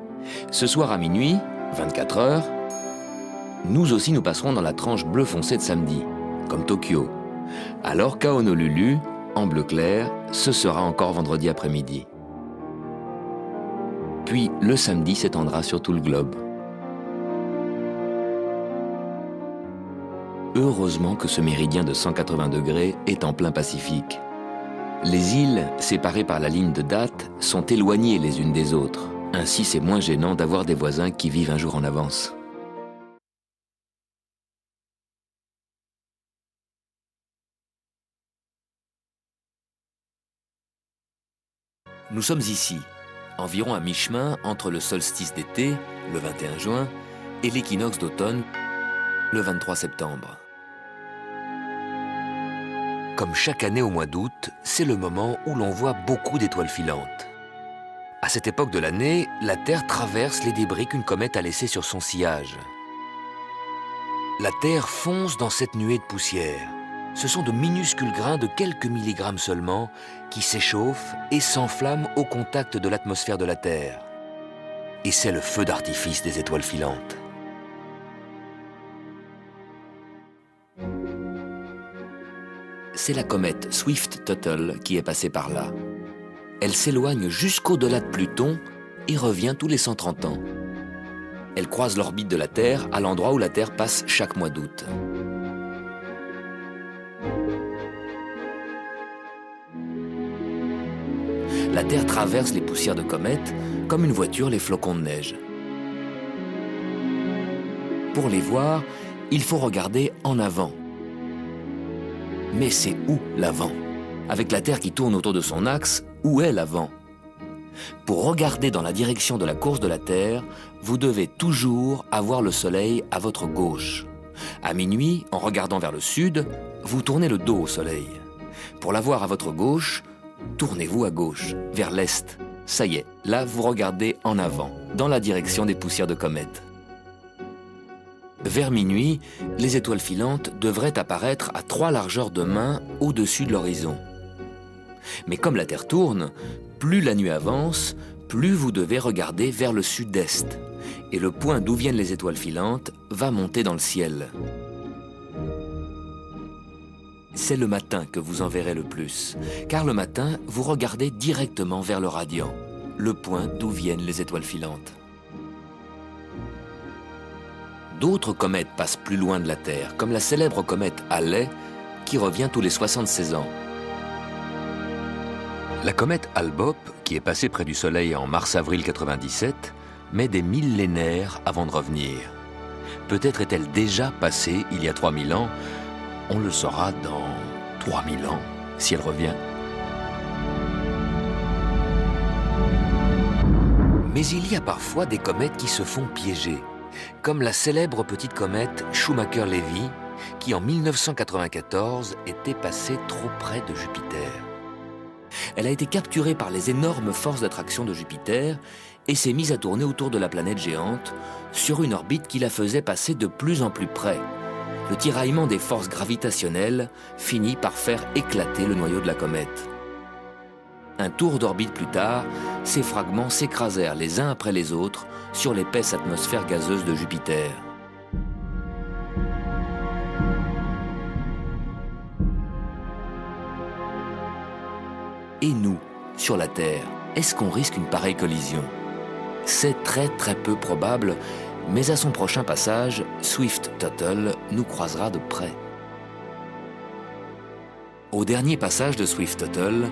Ce soir à minuit, 24 heures, nous aussi nous passerons dans la tranche bleu foncé de samedi, comme Tokyo. Alors qu'à Honolulu, en bleu clair, ce sera encore vendredi après-midi. Puis le samedi s'étendra sur tout le globe. Heureusement que ce méridien de 180 degrés est en plein Pacifique. Les îles, séparées par la ligne de date, sont éloignées les unes des autres. Ainsi, c'est moins gênant d'avoir des voisins qui vivent un jour en avance. Nous sommes ici, environ à mi-chemin entre le solstice d'été, le 21 juin, et l'équinoxe d'automne, le 23 septembre. Comme chaque année au mois d'août, c'est le moment où l'on voit beaucoup d'étoiles filantes. À cette époque de l'année, la Terre traverse les débris qu'une comète a laissés sur son sillage. La Terre fonce dans cette nuée de poussière. Ce sont de minuscules grains de quelques milligrammes seulement qui s'échauffent et s'enflamment au contact de l'atmosphère de la Terre. Et c'est le feu d'artifice des étoiles filantes. C'est la comète Swift-Tuttle qui est passée par là. Elle s'éloigne jusqu'au-delà de Pluton et revient tous les 130 ans. Elle croise l'orbite de la Terre à l'endroit où la Terre passe chaque mois d'août. La Terre traverse les poussières de comètes comme une voiture les flocons de neige. Pour les voir, il faut regarder en avant. Mais c'est où l'avant? Avec la Terre qui tourne autour de son axe, où est l'avant? Pour regarder dans la direction de la course de la Terre, vous devez toujours avoir le Soleil à votre gauche. À minuit, en regardant vers le sud, vous tournez le dos au Soleil. Pour l'avoir à votre gauche, Tournez-vous à gauche, vers l'est. Ça y est, là vous regardez en avant, dans la direction des poussières de comètes. Vers minuit, les étoiles filantes devraient apparaître à 3 largeurs de main au-dessus de l'horizon. Mais comme la Terre tourne, plus la nuit avance, plus vous devez regarder vers le sud-est. Et le point d'où viennent les étoiles filantes va monter dans le ciel. C'est le matin que vous en verrez le plus, car le matin, vous regardez directement vers le radiant, le point d'où viennent les étoiles filantes. D'autres comètes passent plus loin de la Terre, comme la célèbre comète Halley, qui revient tous les 76 ans. La comète Hale-Bopp, qui est passée près du Soleil en mars-avril 97, met des millénaires avant de revenir. Peut-être est-elle déjà passée il y a 3000 ans. On le saura dans 3000 ans, si elle revient. Mais il y a parfois des comètes qui se font piéger, comme la célèbre petite comète Shoemaker-Levy, qui en 1994 était passée trop près de Jupiter. Elle a été capturée par les énormes forces d'attraction de Jupiter et s'est mise à tourner autour de la planète géante sur une orbite qui la faisait passer de plus en plus près. Le tiraillement des forces gravitationnelles finit par faire éclater le noyau de la comète. Un tour d'orbite plus tard, ces fragments s'écrasèrent les uns après les autres sur l'épaisse atmosphère gazeuse de Jupiter. Et nous, sur la Terre, est-ce qu'on risque une pareille collision? C'est très peu probable, mais à son prochain passage, Swift-Tuttle nous croisera de près. Au dernier passage de Swift-Tuttle,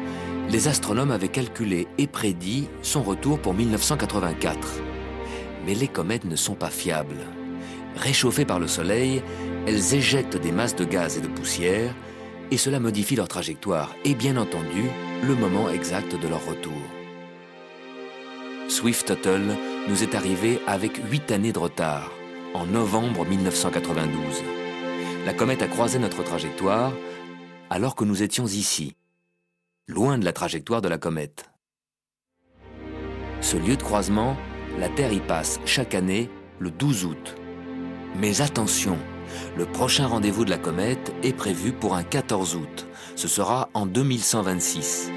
les astronomes avaient calculé et prédit son retour pour 1984. Mais les comètes ne sont pas fiables. Réchauffées par le Soleil, elles éjectent des masses de gaz et de poussière, et cela modifie leur trajectoire et bien entendu le moment exact de leur retour. Swift-Tuttle nous est arrivé avec 8 années de retard, en novembre 1992. La comète a croisé notre trajectoire alors que nous étions ici, loin de la trajectoire de la comète. Ce lieu de croisement, la Terre y passe chaque année le 12 août. Mais attention, le prochain rendez-vous de la comète est prévu pour un 14 août. Ce sera en 2126.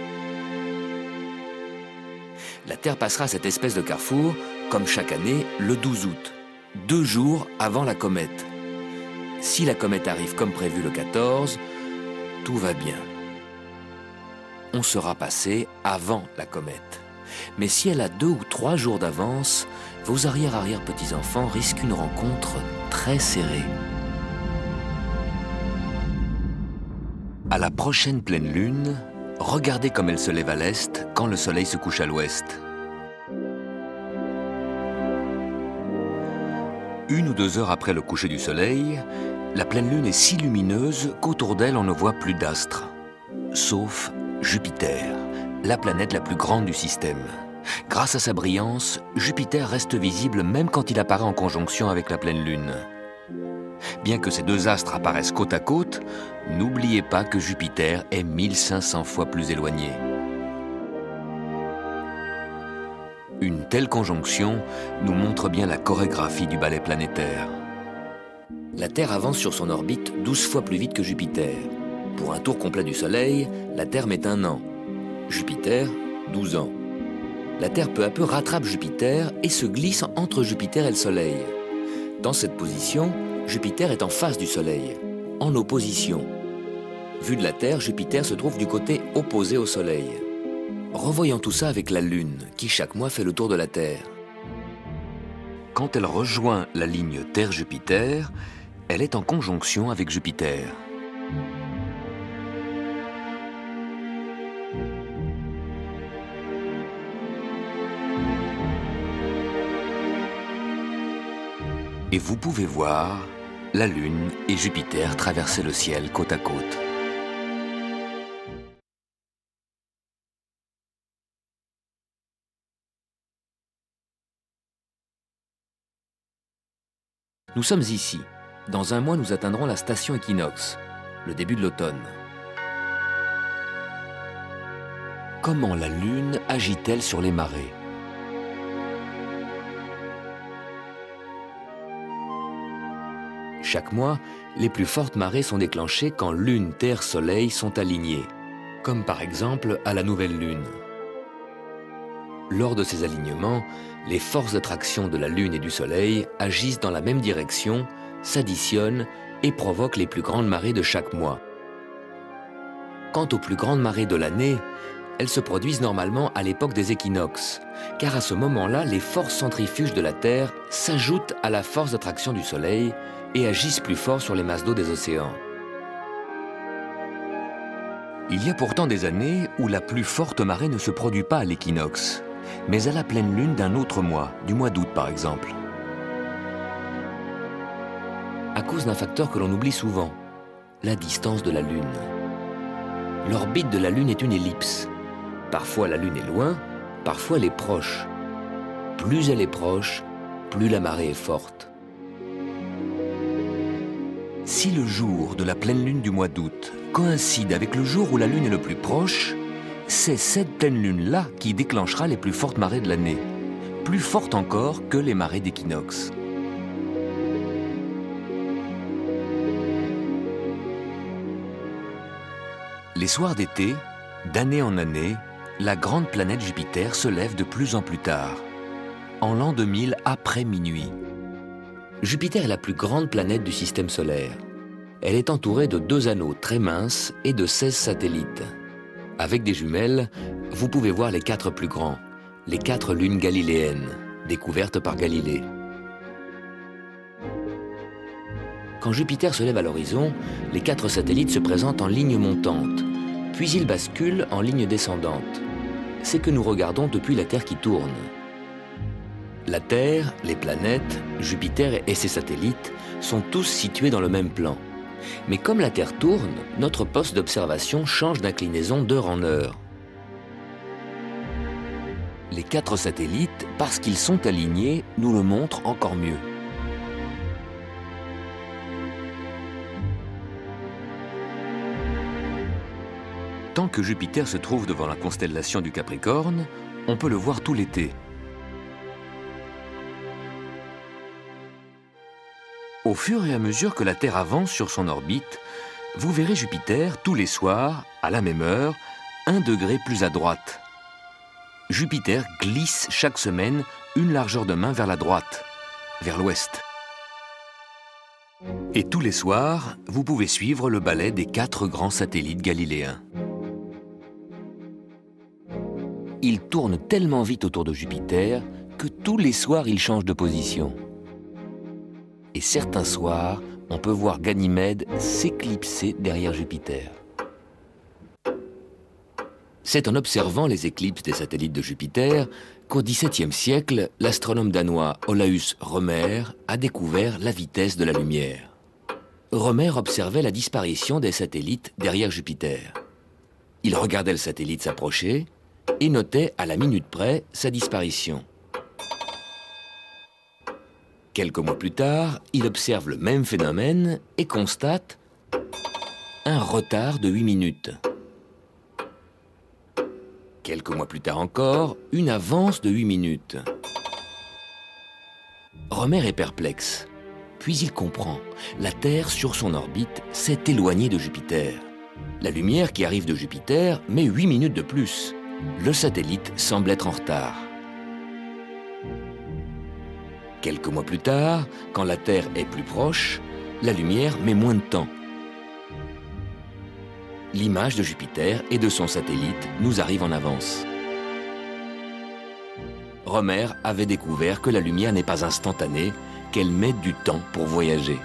La Terre passera cette espèce de carrefour, comme chaque année, le 12 août, 2 jours avant la comète. Si la comète arrive comme prévu le 14, tout va bien. On sera passé avant la comète. Mais si elle a 2 ou 3 jours d'avance, vos arrière-petits-enfants risquent une rencontre très serrée. À la prochaine pleine lune, regardez comme elle se lève à l'est quand le soleil se couche à l'ouest. 1 ou 2 heures après le coucher du soleil, la pleine lune est si lumineuse qu'autour d'elle on ne voit plus d'astres, sauf Jupiter, la planète la plus grande du système. Grâce à sa brillance, Jupiter reste visible même quand il apparaît en conjonction avec la pleine lune. Bien que ces 2 astres apparaissent côte à côte, n'oubliez pas que Jupiter est 1500 fois plus éloigné. Une telle conjonction nous montre bien la chorégraphie du ballet planétaire. La Terre avance sur son orbite 12 fois plus vite que Jupiter. Pour un tour complet du Soleil, la Terre met 1 an. Jupiter, 12 ans. La Terre peu à peu rattrape Jupiter et se glisse entre Jupiter et le Soleil. Dans cette position, Jupiter est en face du Soleil, en opposition. Vu de la Terre, Jupiter se trouve du côté opposé au Soleil. Revoyons tout ça avec la Lune, qui chaque mois fait le tour de la Terre. Quand elle rejoint la ligne Terre-Jupiter, elle est en conjonction avec Jupiter. Et vous pouvez voir la Lune et Jupiter traverser le ciel côte à côte. Nous sommes ici. Dans un mois, nous atteindrons la station équinoxe, le début de l'automne. Comment la Lune agit-elle sur les marées? Chaque mois, les plus fortes marées sont déclenchées quand Lune, Terre, Soleil sont alignés, comme par exemple à la nouvelle Lune. Lors de ces alignements, les forces d'attraction de la Lune et du Soleil agissent dans la même direction, s'additionnent et provoquent les plus grandes marées de chaque mois. Quant aux plus grandes marées de l'année, elles se produisent normalement à l'époque des équinoxes, car à ce moment-là, les forces centrifuges de la Terre s'ajoutent à la force d'attraction du Soleil et agissent plus fort sur les masses d'eau des océans. Il y a pourtant des années où la plus forte marée ne se produit pas à l'équinoxe, mais à la pleine lune d'un autre mois, du mois d'août par exemple. À cause d'un facteur que l'on oublie souvent, la distance de la Lune. L'orbite de la Lune est une ellipse. Parfois la Lune est loin, parfois elle est proche. Plus elle est proche, plus la marée est forte. Si le jour de la pleine lune du mois d'août coïncide avec le jour où la Lune est le plus proche, c'est cette pleine lune-là qui déclenchera les plus fortes marées de l'année, plus fortes encore que les marées d'équinoxe. Les soirs d'été, d'année en année, la grande planète Jupiter se lève de plus en plus tard, en l'an 2000 après minuit. Jupiter est la plus grande planète du système solaire. Elle est entourée de 2 anneaux très minces et de 16 satellites. Avec des jumelles, vous pouvez voir les 4 plus grands, les 4 lunes galiléennes, découvertes par Galilée. Quand Jupiter se lève à l'horizon, les 4 satellites se présentent en ligne montante, puis ils basculent en ligne descendante. C'est que nous regardons depuis la Terre qui tourne. La Terre, les planètes, Jupiter et ses satellites sont tous situés dans le même plan. Mais comme la Terre tourne, notre poste d'observation change d'inclinaison d'heure en heure. Les 4 satellites, parce qu'ils sont alignés, nous le montrent encore mieux. Tant que Jupiter se trouve devant la constellation du Capricorne, on peut le voir tout l'été. Au fur et à mesure que la Terre avance sur son orbite, vous verrez Jupiter tous les soirs, à la même heure, 1 degré plus à droite. Jupiter glisse chaque semaine une largeur de main vers la droite, vers l'ouest. Et tous les soirs, vous pouvez suivre le balai des 4 grands satellites galiléens. Ils tournent tellement vite autour de Jupiter que tous les soirs, ils changent de position. Et certains soirs, on peut voir Ganymède s'éclipser derrière Jupiter. C'est en observant les éclipses des satellites de Jupiter qu'au XVIIe siècle, l'astronome danois Olaus Rømer a découvert la vitesse de la lumière. Rømer observait la disparition des satellites derrière Jupiter. Il regardait le satellite s'approcher et notait à la minute près sa disparition. Quelques mois plus tard, il observe le même phénomène et constate un retard de 8 minutes. Quelques mois plus tard encore, une avance de 8 minutes. Rømer est perplexe. Puis il comprend. La Terre, sur son orbite, s'est éloignée de Jupiter. La lumière qui arrive de Jupiter met 8 minutes de plus. Le satellite semble être en retard. Quelques mois plus tard, quand la Terre est plus proche, la lumière met moins de temps. L'image de Jupiter et de son satellite nous arrive en avance. Rømer avait découvert que la lumière n'est pas instantanée, qu'elle met du temps pour voyager.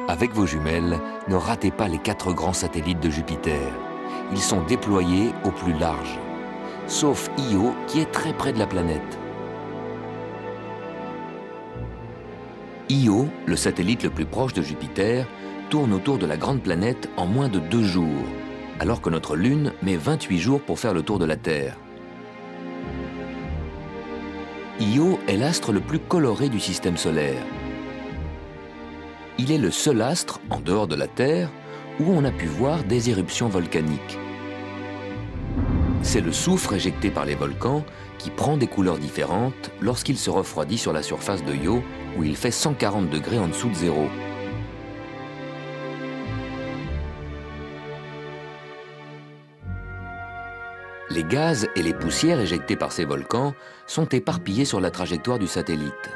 Avec vos jumelles, ne ratez pas les 4 grands satellites de Jupiter. Ils sont déployés au plus large, sauf Io qui est très près de la planète. Io, le satellite le plus proche de Jupiter, tourne autour de la grande planète en moins de 2 jours, alors que notre Lune met 28 jours pour faire le tour de la Terre. Io est l'astre le plus coloré du système solaire. Il est le seul astre, en dehors de la Terre, où on a pu voir des éruptions volcaniques. C'est le soufre éjecté par les volcans qui prend des couleurs différentes lorsqu'il se refroidit sur la surface de Io, où il fait 140 degrés en dessous de zéro. Les gaz et les poussières éjectés par ces volcans sont éparpillés sur la trajectoire du satellite.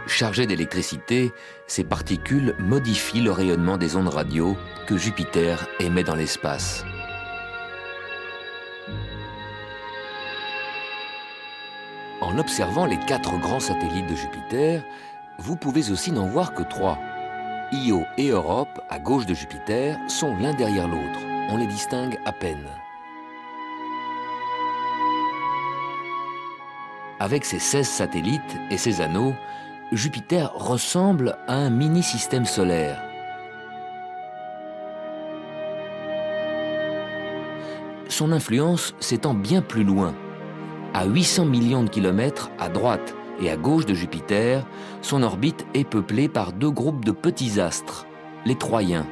Chargés d'électricité, ces particules modifient le rayonnement des ondes radio que Jupiter émet dans l'espace. En observant les 4 grands satellites de Jupiter, vous pouvez aussi n'en voir que 3. Io et Europe, à gauche de Jupiter, sont l'un derrière l'autre. On les distingue à peine. Avec ses 16 satellites et ses anneaux, Jupiter ressemble à un mini-système solaire. Son influence s'étend bien plus loin. À 800 millions de kilomètres à droite et à gauche de Jupiter, son orbite est peuplée par 2 groupes de petits astres, les Troyens.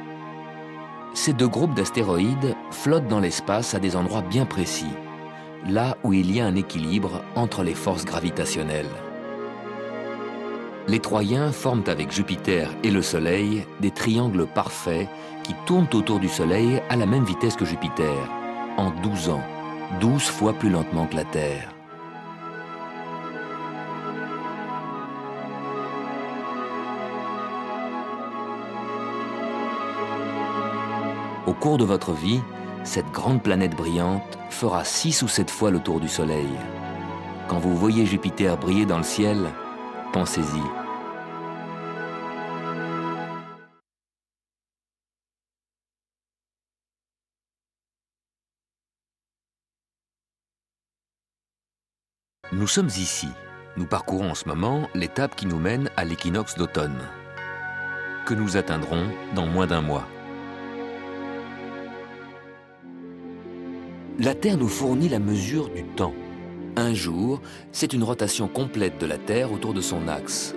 Ces 2 groupes d'astéroïdes flottent dans l'espace à des endroits bien précis, là où il y a un équilibre entre les forces gravitationnelles. Les Troyens forment avec Jupiter et le Soleil des triangles parfaits qui tournent autour du Soleil à la même vitesse que Jupiter, en 12 ans, 12 fois plus lentement que la Terre. Au cours de votre vie, cette grande planète brillante fera 6 ou 7 fois le tour du Soleil. Quand vous voyez Jupiter briller dans le ciel, pensez-y. Nous sommes ici. Nous parcourons en ce moment l'étape qui nous mène à l'équinoxe d'automne, que nous atteindrons dans moins d'1 mois. La Terre nous fournit la mesure du temps. Un jour, c'est une rotation complète de la Terre autour de son axe.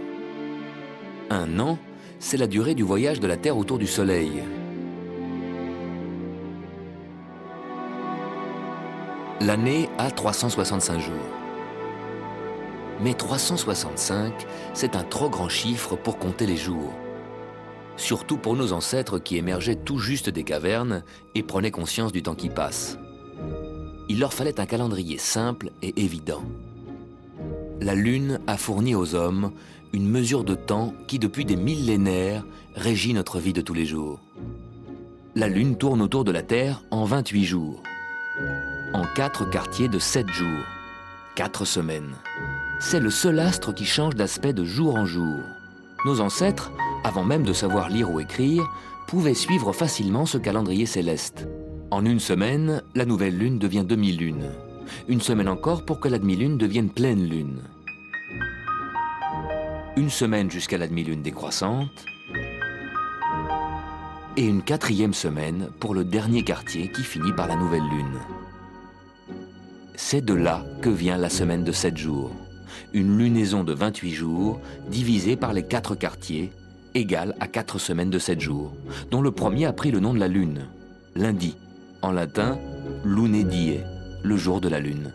Un an, c'est la durée du voyage de la Terre autour du Soleil. L'année a 365 jours. Mais 365, c'est un trop grand chiffre pour compter les jours. Surtout pour nos ancêtres qui émergeaient tout juste des cavernes et prenaient conscience du temps qui passe. Il leur fallait un calendrier simple et évident. La Lune a fourni aux hommes une mesure de temps qui, depuis des millénaires, régit notre vie de tous les jours. La Lune tourne autour de la Terre en 28 jours, en 4 quartiers de 7 jours, 4 semaines. C'est le seul astre qui change d'aspect de jour en jour. Nos ancêtres, avant même de savoir lire ou écrire, pouvaient suivre facilement ce calendrier céleste. En 1 semaine, la nouvelle lune devient demi-lune. 1 semaine encore pour que la demi-lune devienne pleine lune. 1 semaine jusqu'à la demi-lune décroissante. Et une 4e semaine pour le dernier quartier qui finit par la nouvelle lune. C'est de là que vient la semaine de 7 jours. Une lunaison de 28 jours divisée par les 4 quartiers, égale à 4 semaines de 7 jours, dont le premier a pris le nom de la lune, lundi. En latin, lune die, le jour de la lune.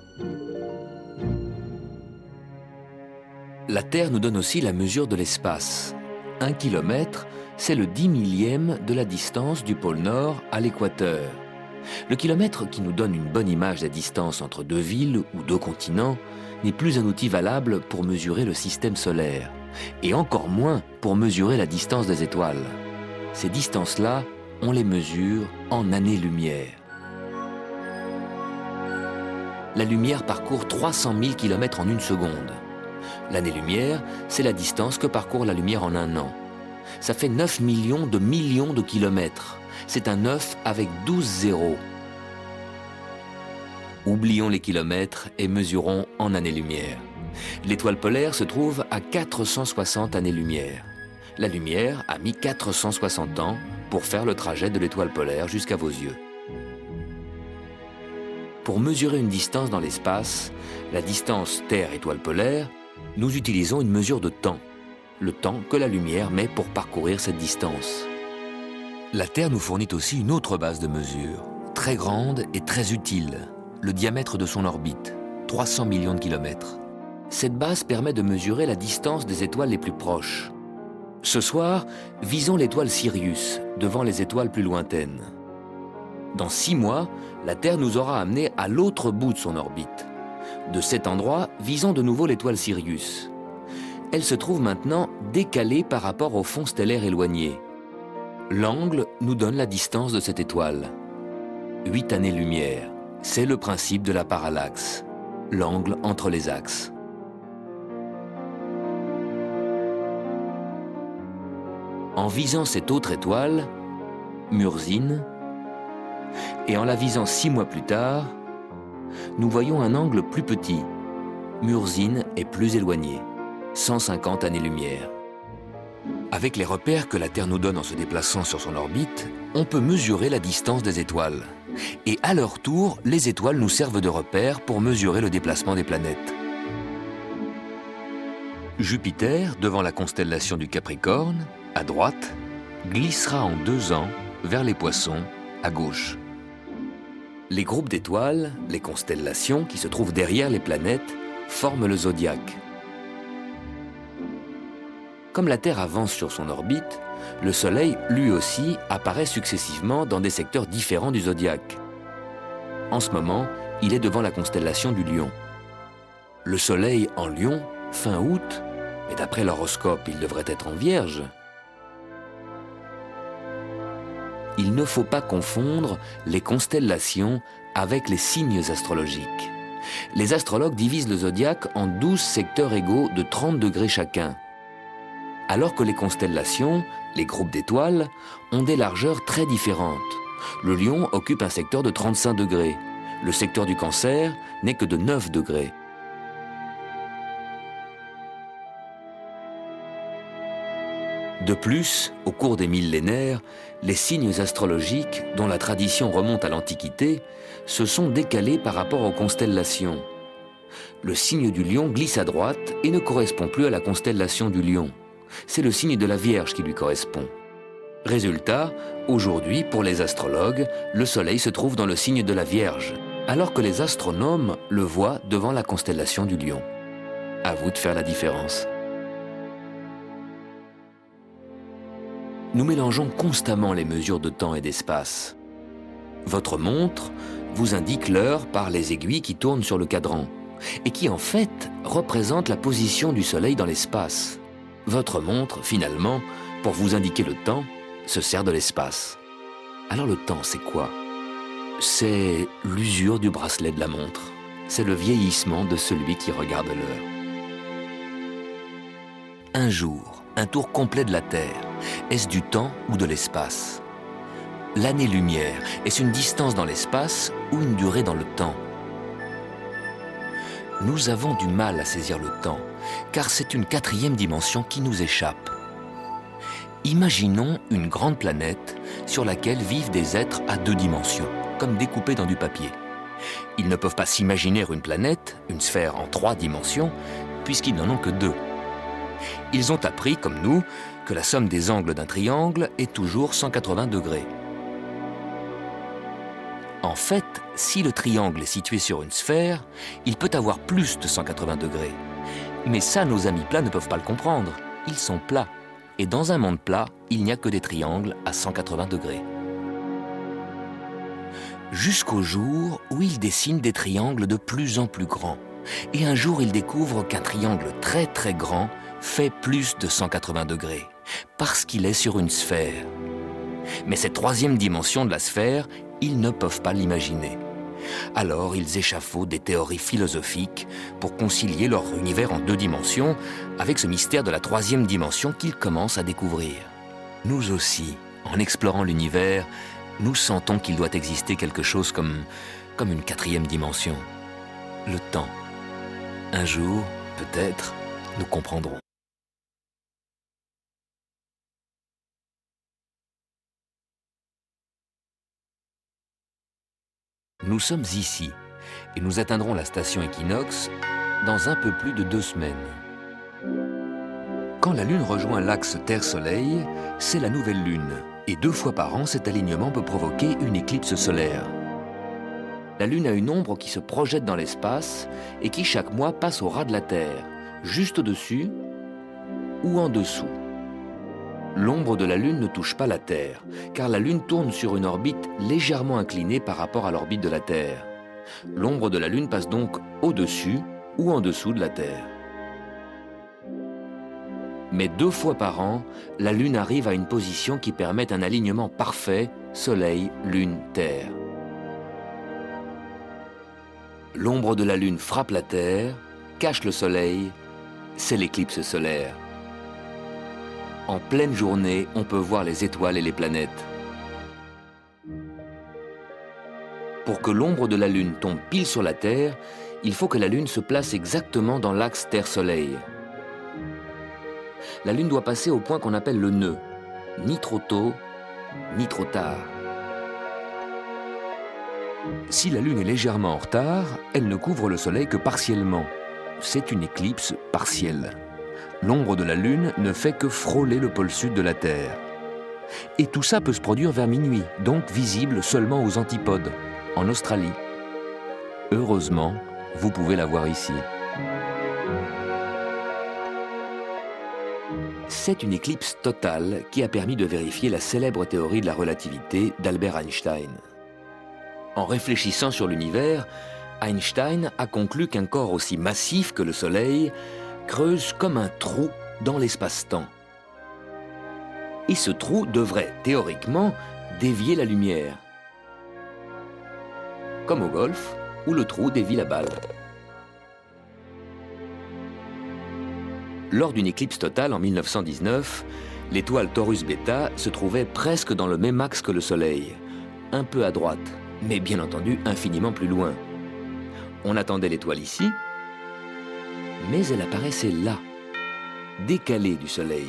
La Terre nous donne aussi la mesure de l'espace. 1 kilomètre, c'est le 10 millième de la distance du pôle Nord à l'équateur. Le kilomètre qui nous donne une bonne image des distances entre 2 villes ou 2 continents n'est plus un outil valable pour mesurer le système solaire, et encore moins pour mesurer la distance des étoiles. Ces distances-là, on les mesure en années-lumière. La lumière parcourt 300 000 km en 1 seconde. L'année-lumière, c'est la distance que parcourt la lumière en 1 an. Ça fait 9 millions de kilomètres. C'est un 9 avec 12 zéros. Oublions les kilomètres et mesurons en années-lumière. L'étoile polaire se trouve à 460 années-lumière. La lumière a mis 460 ans pour faire le trajet de l'étoile polaire jusqu'à vos yeux. Pour mesurer une distance dans l'espace, la distance Terre-étoile polaire, nous utilisons une mesure de temps, le temps que la lumière met pour parcourir cette distance. La Terre nous fournit aussi une autre base de mesure, très grande et très utile, le diamètre de son orbite, 300 millions de kilomètres. Cette base permet de mesurer la distance des étoiles les plus proches. Ce soir, visons l'étoile Sirius, devant les étoiles plus lointaines. Dans 6 mois, la Terre nous aura amenés à l'autre bout de son orbite. De cet endroit, visons de nouveau l'étoile Sirius. Elle se trouve maintenant décalée par rapport au fond stellaire éloigné. L'angle nous donne la distance de cette étoile. 8 années-lumière. C'est le principe de la parallaxe, l'angle entre les axes. En visant cette autre étoile, Murzine, et en la visant 6 mois plus tard, nous voyons un angle plus petit. Murzine est plus éloigné, 150 années-lumière. Avec les repères que la Terre nous donne en se déplaçant sur son orbite, on peut mesurer la distance des étoiles. Et à leur tour, les étoiles nous servent de repères pour mesurer le déplacement des planètes. Jupiter, devant la constellation du Capricorne, à droite, glissera en 2 ans vers les Poissons, à gauche. Les groupes d'étoiles, les constellations qui se trouvent derrière les planètes, forment le zodiaque. Comme la Terre avance sur son orbite, le Soleil, lui aussi, apparaît successivement dans des secteurs différents du zodiaque. En ce moment, il est devant la constellation du Lion. Le Soleil en Lion, fin août, et d'après l'horoscope, il devrait être en Vierge. Il ne faut pas confondre les constellations avec les signes astrologiques. Les astrologues divisent le zodiaque en 12 secteurs égaux de 30 degrés chacun, alors que les constellations, les groupes d'étoiles, ont des largeurs très différentes. Le Lion occupe un secteur de 35 degrés. Le secteur du Cancer n'est que de 9 degrés. De plus, au cours des millénaires, les signes astrologiques, dont la tradition remonte à l'Antiquité, se sont décalés par rapport aux constellations. Le signe du Lion glisse à droite et ne correspond plus à la constellation du Lion. C'est le signe de la Vierge qui lui correspond. Résultat, aujourd'hui, pour les astrologues, le Soleil se trouve dans le signe de la Vierge, alors que les astronomes le voient devant la constellation du Lion. À vous de faire la différence. Nous mélangeons constamment les mesures de temps et d'espace. Votre montre vous indique l'heure par les aiguilles qui tournent sur le cadran, et qui en fait représentent la position du Soleil dans l'espace. Votre montre, finalement, pour vous indiquer le temps, se sert de l'espace. Alors le temps, c'est quoi? C'est l'usure du bracelet de la montre. C'est le vieillissement de celui qui regarde l'heure. Un jour, un tour complet de la Terre, est-ce du temps ou de l'espace? L'année-lumière, est-ce une distance dans l'espace ou une durée dans le temps? Nous avons du mal à saisir le temps, car c'est une 4e dimension qui nous échappe. Imaginons une grande planète sur laquelle vivent des êtres à 2 dimensions, comme découpés dans du papier. Ils ne peuvent pas s'imaginer une planète, une sphère en 3 dimensions, puisqu'ils n'en ont que 2. Ils ont appris, comme nous, que la somme des angles d'un triangle est toujours 180 degrés. En fait, si le triangle est situé sur une sphère, il peut avoir plus de 180 degrés. Mais ça, nos amis plats ne peuvent pas le comprendre. Ils sont plats. Et dans un monde plat, il n'y a que des triangles à 180 degrés. Jusqu'au jour où ils dessinent des triangles de plus en plus grands. Et un jour, ils découvrent qu'un triangle très très grand fait plus de 180 degrés, parce qu'il est sur une sphère. Mais cette 3e dimension de la sphère, ils ne peuvent pas l'imaginer. Alors ils échafaudent des théories philosophiques pour concilier leur univers en 2 dimensions avec ce mystère de la 3e dimension qu'ils commencent à découvrir. Nous aussi, en explorant l'univers, nous sentons qu'il doit exister quelque chose comme une 4e dimension. Le temps. Un jour, peut-être, nous comprendrons. Nous sommes ici et nous atteindrons la station équinoxe dans un peu plus de 2 semaines. Quand la Lune rejoint l'axe Terre-Soleil, c'est la nouvelle Lune. Et 2 fois par an, cet alignement peut provoquer une éclipse solaire. La Lune a une ombre qui se projette dans l'espace et qui chaque mois passe au ras de la Terre, juste au-dessus ou en dessous. L'ombre de la Lune ne touche pas la Terre, car la Lune tourne sur une orbite légèrement inclinée par rapport à l'orbite de la Terre. L'ombre de la Lune passe donc au-dessus ou en dessous de la Terre. Mais 2 fois par an, la Lune arrive à une position qui permet un alignement parfait Soleil, Lune, Terre. L'ombre de la Lune frappe la Terre, cache le Soleil, c'est l'éclipse solaire. En pleine journée, on peut voir les étoiles et les planètes. Pour que l'ombre de la Lune tombe pile sur la Terre, il faut que la Lune se place exactement dans l'axe Terre-Soleil. La Lune doit passer au point qu'on appelle le nœud, ni trop tôt, ni trop tard. Si la Lune est légèrement en retard, elle ne couvre le Soleil que partiellement. C'est une éclipse partielle. L'ombre de la Lune ne fait que frôler le pôle sud de la Terre. Et tout ça peut se produire vers minuit, donc visible seulement aux antipodes, en Australie. Heureusement, vous pouvez la voir ici. C'est une éclipse totale qui a permis de vérifier la célèbre théorie de la relativité d'Albert Einstein. En réfléchissant sur l'univers, Einstein a conclu qu'un corps aussi massif que le Soleil creuse comme un trou dans l'espace-temps. Et ce trou devrait, théoriquement, dévier la lumière. Comme au golf, où le trou dévie la balle. Lors d'une éclipse totale en 1919, l'étoile Taurus Beta se trouvait presque dans le même axe que le Soleil, un peu à droite, mais bien entendu infiniment plus loin. On attendait l'étoile ici, mais elle apparaissait là, décalée du Soleil.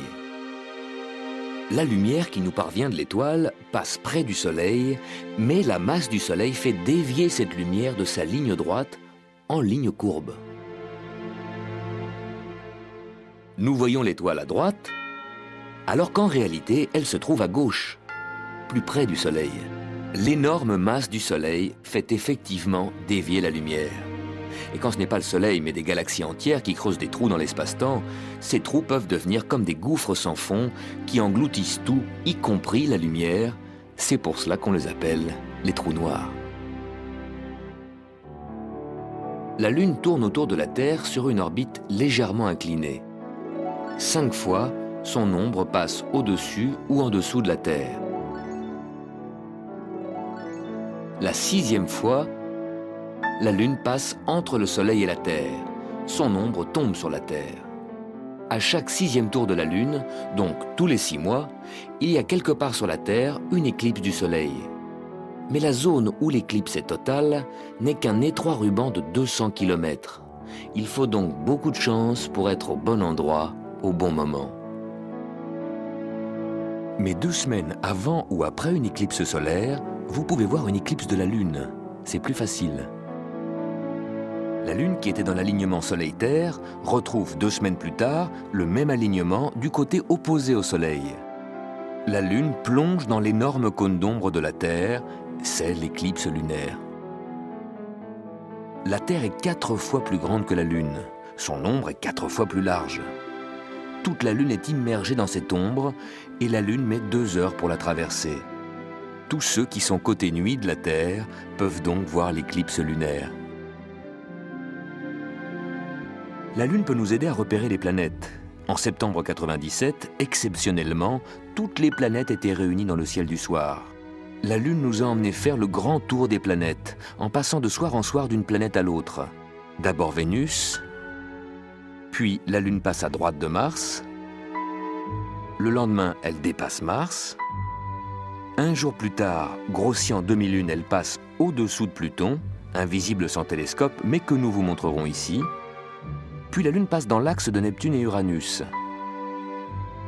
La lumière qui nous parvient de l'étoile passe près du Soleil, mais la masse du Soleil fait dévier cette lumière de sa ligne droite en ligne courbe. Nous voyons l'étoile à droite, alors qu'en réalité, elle se trouve à gauche, plus près du Soleil. L'énorme masse du Soleil fait effectivement dévier la lumière. Et quand ce n'est pas le Soleil, mais des galaxies entières qui creusent des trous dans l'espace-temps, ces trous peuvent devenir comme des gouffres sans fond qui engloutissent tout, y compris la lumière. C'est pour cela qu'on les appelle les trous noirs. La Lune tourne autour de la Terre sur une orbite légèrement inclinée. 5 fois, son ombre passe au-dessus ou en dessous de la Terre. La 6e fois, la Lune passe entre le Soleil et la Terre. Son ombre tombe sur la Terre. À chaque 6e tour de la Lune, donc tous les 6 mois, il y a quelque part sur la Terre une éclipse du Soleil. Mais la zone où l'éclipse est totale n'est qu'un étroit ruban de 200 km. Il faut donc beaucoup de chance pour être au bon endroit, au bon moment. Mais 2 semaines avant ou après une éclipse solaire, vous pouvez voir une éclipse de la Lune. C'est plus facile. La Lune, qui était dans l'alignement Soleil-Terre, retrouve 2 semaines plus tard le même alignement du côté opposé au Soleil. La Lune plonge dans l'énorme cône d'ombre de la Terre, c'est l'éclipse lunaire. La Terre est 4 fois plus grande que la Lune. Son ombre est 4 fois plus large. Toute la Lune est immergée dans cette ombre et la Lune met 2 heures pour la traverser. Tous ceux qui sont côté nuit de la Terre peuvent donc voir l'éclipse lunaire. La Lune peut nous aider à repérer les planètes. En septembre 97, exceptionnellement, toutes les planètes étaient réunies dans le ciel du soir. La Lune nous a emmenés faire le grand tour des planètes, en passant de soir en soir d'une planète à l'autre. D'abord Vénus, puis la Lune passe à droite de Mars. Le lendemain, elle dépasse Mars. Un jour plus tard, grossie en demi-lune, elle passe au-dessous de Pluton, invisible sans télescope, mais que nous vous montrerons ici. Puis la Lune passe dans l'axe de Neptune et Uranus,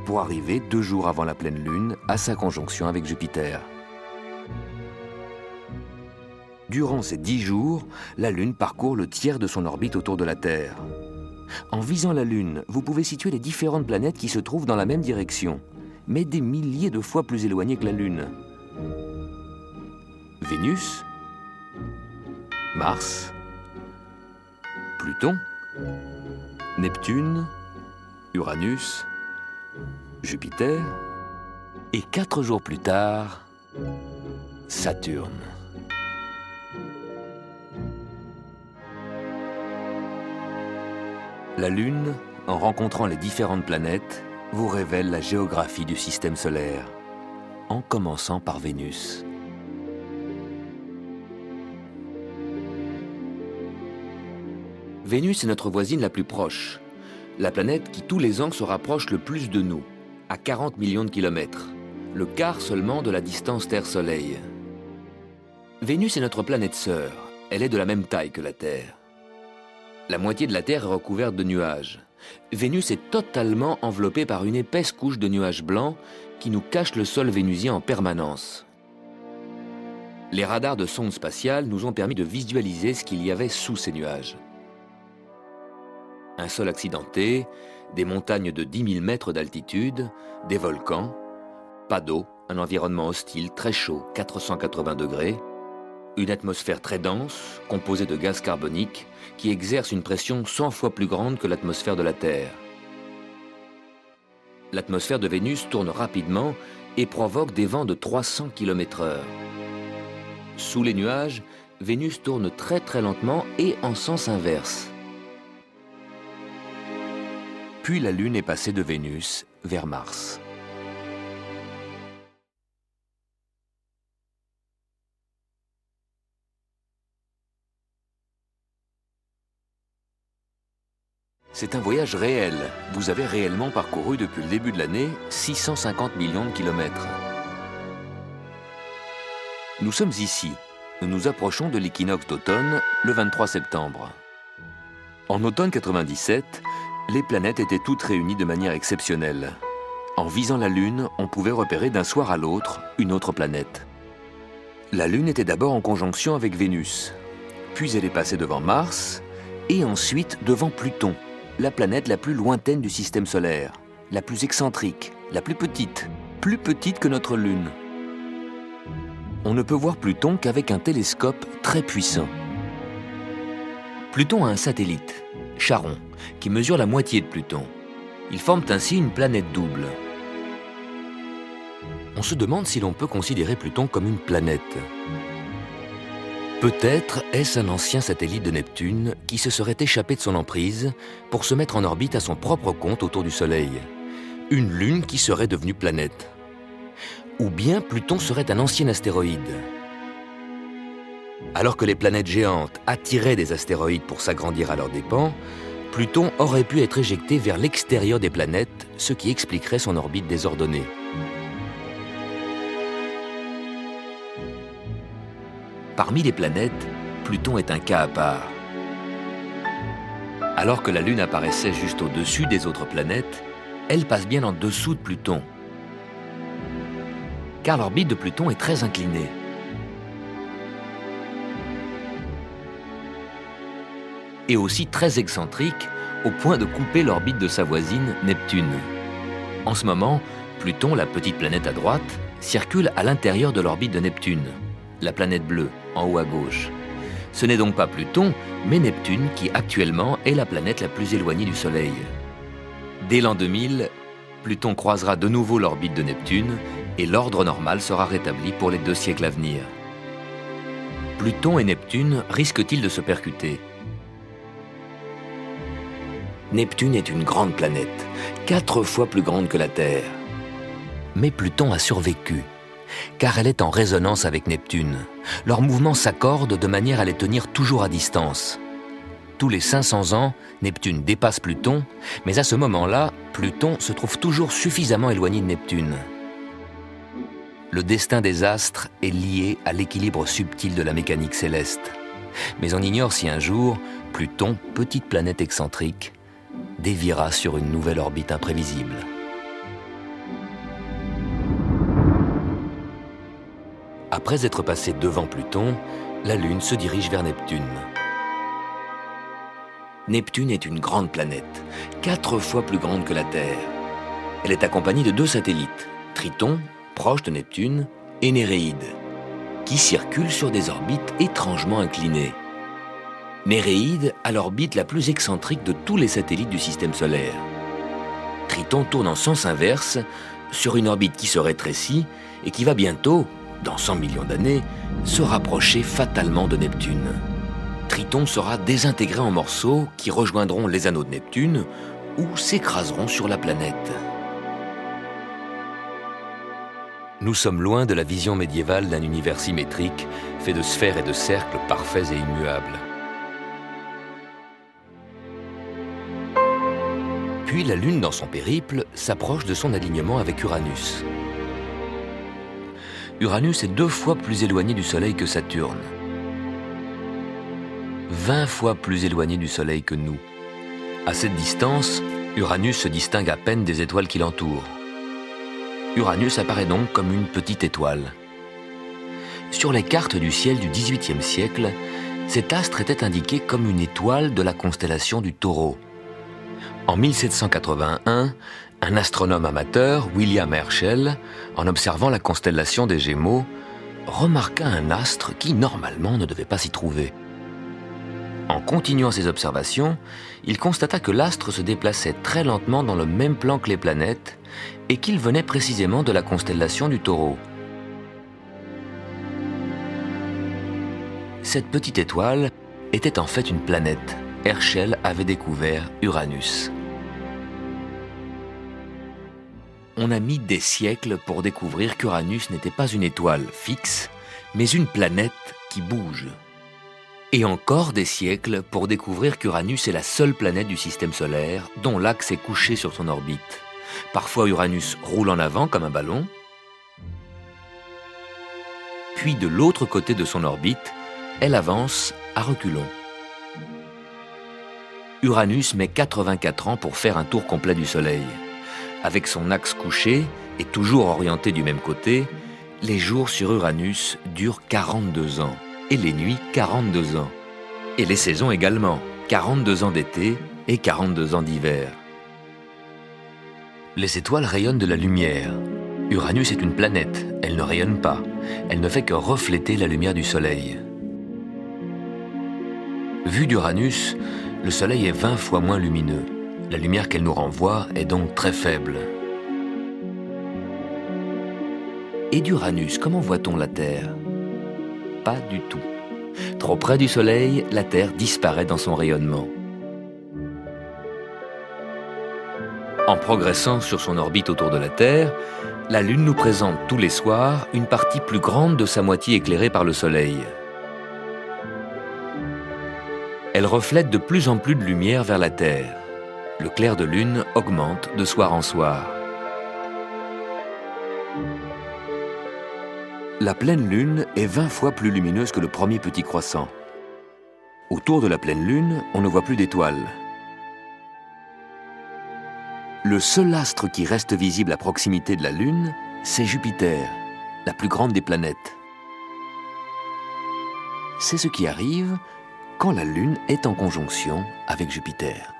pour arriver 2 jours avant la pleine Lune à sa conjonction avec Jupiter. Durant ces 10 jours, la Lune parcourt le tiers de son orbite autour de la Terre. En visant la Lune, vous pouvez situer les différentes planètes qui se trouvent dans la même direction, mais des milliers de fois plus éloignées que la Lune. Vénus, Mars, Pluton, Neptune, Uranus, Jupiter, et 4 jours plus tard, Saturne. La Lune, en rencontrant les différentes planètes, vous révèle la géographie du système solaire, en commençant par Vénus. Vénus est notre voisine la plus proche, la planète qui tous les ans se rapproche le plus de nous, à 40 millions de kilomètres, le quart seulement de la distance Terre-Soleil. Vénus est notre planète sœur, elle est de la même taille que la Terre. La moitié de la Terre est recouverte de nuages. Vénus est totalement enveloppée par une épaisse couche de nuages blancs qui nous cache le sol vénusien en permanence. Les radars de sondes spatiales nous ont permis de visualiser ce qu'il y avait sous ces nuages. Un sol accidenté, des montagnes de 10 000 mètres d'altitude, des volcans, pas d'eau, un environnement hostile très chaud, 480 degrés, une atmosphère très dense, composée de gaz carbonique, qui exerce une pression 100 fois plus grande que l'atmosphère de la Terre. L'atmosphère de Vénus tourne rapidement et provoque des vents de 300 km/h. Sous les nuages, Vénus tourne très lentement et en sens inverse. Puis la Lune est passée de Vénus vers Mars. C'est un voyage réel. Vous avez réellement parcouru depuis le début de l'année 650 millions de kilomètres. Nous sommes ici. Nous nous approchons de l'équinoxe d'automne, le 23 septembre. En automne 97, les planètes étaient toutes réunies de manière exceptionnelle. En visant la Lune, on pouvait repérer d'un soir à l'autre une autre planète. La Lune était d'abord en conjonction avec Vénus, puis elle est passée devant Mars, et ensuite devant Pluton, la planète la plus lointaine du système solaire, la plus excentrique, la plus petite que notre Lune. On ne peut voir Pluton qu'avec un télescope très puissant. Pluton a un satellite, Charon, qui mesure la moitié de Pluton. Ils forment ainsi une planète double. On se demande si l'on peut considérer Pluton comme une planète. Peut-être est-ce un ancien satellite de Neptune qui se serait échappé de son emprise pour se mettre en orbite à son propre compte autour du Soleil. Une lune qui serait devenue planète. Ou bien Pluton serait un ancien astéroïde. Alors que les planètes géantes attiraient des astéroïdes pour s'agrandir à leurs dépens, Pluton aurait pu être éjecté vers l'extérieur des planètes, ce qui expliquerait son orbite désordonnée. Parmi les planètes, Pluton est un cas à part. Alors que la Lune apparaissait juste au-dessus des autres planètes, elle passe bien en dessous de Pluton. Car l'orbite de Pluton est très inclinée. Et aussi très excentrique, au point de couper l'orbite de sa voisine, Neptune. En ce moment, Pluton, la petite planète à droite, circule à l'intérieur de l'orbite de Neptune, la planète bleue, en haut à gauche. Ce n'est donc pas Pluton, mais Neptune qui actuellement est la planète la plus éloignée du Soleil. Dès l'an 2000, Pluton croisera de nouveau l'orbite de Neptune et l'ordre normal sera rétabli pour les 2 siècles à venir. Pluton et Neptune risquent-ils de se percuter ? Neptune est une grande planète, 4 fois plus grande que la Terre. Mais Pluton a survécu, car elle est en résonance avec Neptune. Leurs mouvements s'accordent de manière à les tenir toujours à distance. Tous les 500 ans, Neptune dépasse Pluton, mais à ce moment-là, Pluton se trouve toujours suffisamment éloigné de Neptune. Le destin des astres est lié à l'équilibre subtil de la mécanique céleste. Mais on ignore si un jour, Pluton, petite planète excentrique, déviera sur une nouvelle orbite imprévisible. Après être passée devant Pluton, la Lune se dirige vers Neptune. Neptune est une grande planète, 4 fois plus grande que la Terre. Elle est accompagnée de 2 satellites, Triton, proche de Neptune, et Néréide, qui circulent sur des orbites étrangement inclinées. Néréide a l'orbite la plus excentrique de tous les satellites du système solaire. Triton tourne en sens inverse sur une orbite qui se rétrécit et qui va bientôt, dans 100 millions d'années, se rapprocher fatalement de Neptune. Triton sera désintégré en morceaux qui rejoindront les anneaux de Neptune ou s'écraseront sur la planète. Nous sommes loin de la vision médiévale d'un univers symétrique, fait de sphères et de cercles parfaits et immuables. Puis la Lune, dans son périple, s'approche de son alignement avec Uranus. Uranus est 2 fois plus éloigné du Soleil que Saturne. 20 fois plus éloigné du Soleil que nous. À cette distance, Uranus se distingue à peine des étoiles qui l'entourent. Uranus apparaît donc comme une petite étoile. Sur les cartes du ciel du XVIIIe siècle, cet astre était indiqué comme une étoile de la constellation du Taureau. En 1781, un astronome amateur, William Herschel, en observant la constellation des Gémeaux, remarqua un astre qui, normalement, ne devait pas s'y trouver. En continuant ses observations, il constata que l'astre se déplaçait très lentement dans le même plan que les planètes et qu'il venait précisément de la constellation du Taureau. Cette petite étoile était en fait une planète. Herschel avait découvert Uranus. On a mis des siècles pour découvrir qu'Uranus n'était pas une étoile fixe, mais une planète qui bouge. Et encore des siècles pour découvrir qu'Uranus est la seule planète du système solaire dont l'axe est couché sur son orbite. Parfois Uranus roule en avant comme un ballon, puis de l'autre côté de son orbite, elle avance à reculons. Uranus met 84 ans pour faire un tour complet du Soleil. Avec son axe couché et toujours orienté du même côté, les jours sur Uranus durent 42 ans et les nuits 42 ans. Et les saisons également, 42 ans d'été et 42 ans d'hiver. Les étoiles rayonnent de la lumière. Uranus est une planète, elle ne rayonne pas. Elle ne fait que refléter la lumière du Soleil. Vu d'Uranus, le Soleil est 20 fois moins lumineux. La lumière qu'elle nous renvoie est donc très faible. Et d'Uranus, comment voit-on la Terre? Pas du tout. Trop près du Soleil, la Terre disparaît dans son rayonnement. En progressant sur son orbite autour de la Terre, la Lune nous présente tous les soirs une partie plus grande de sa moitié éclairée par le Soleil. Elle reflète de plus en plus de lumière vers la Terre. Le clair de lune augmente de soir en soir. La pleine lune est 20 fois plus lumineuse que le premier petit croissant. Autour de la pleine lune, on ne voit plus d'étoiles. Le seul astre qui reste visible à proximité de la Lune, c'est Jupiter, la plus grande des planètes. C'est ce qui arrive quand la Lune est en conjonction avec Jupiter.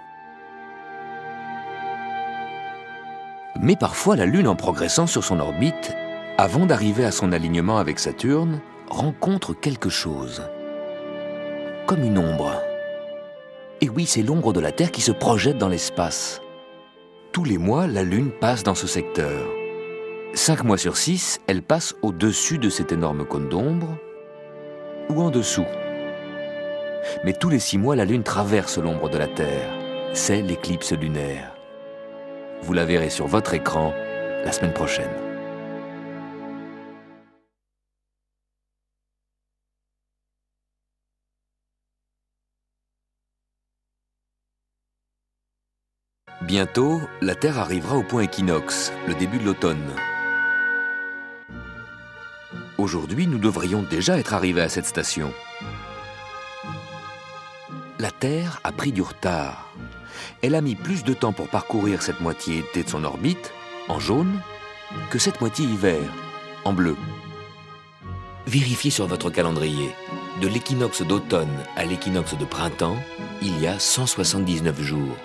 Mais parfois, la Lune, en progressant sur son orbite, avant d'arriver à son alignement avec Saturne, rencontre quelque chose. Comme une ombre. Et oui, c'est l'ombre de la Terre qui se projette dans l'espace. Tous les mois, la Lune passe dans ce secteur. 5 mois sur 6, elle passe au-dessus de cet énorme cône d'ombre ou en dessous. Mais tous les 6 mois, la Lune traverse l'ombre de la Terre. C'est l'éclipse lunaire. Vous la verrez sur votre écran la semaine prochaine. Bientôt, la Terre arrivera au point équinoxe, le début de l'automne. Aujourd'hui, nous devrions déjà être arrivés à cette station. La Terre a pris du retard. Elle a mis plus de temps pour parcourir cette moitié été de son orbite, en jaune, que cette moitié hiver, en bleu. Vérifiez sur votre calendrier. De l'équinoxe d'automne à l'équinoxe de printemps, il y a 179 jours.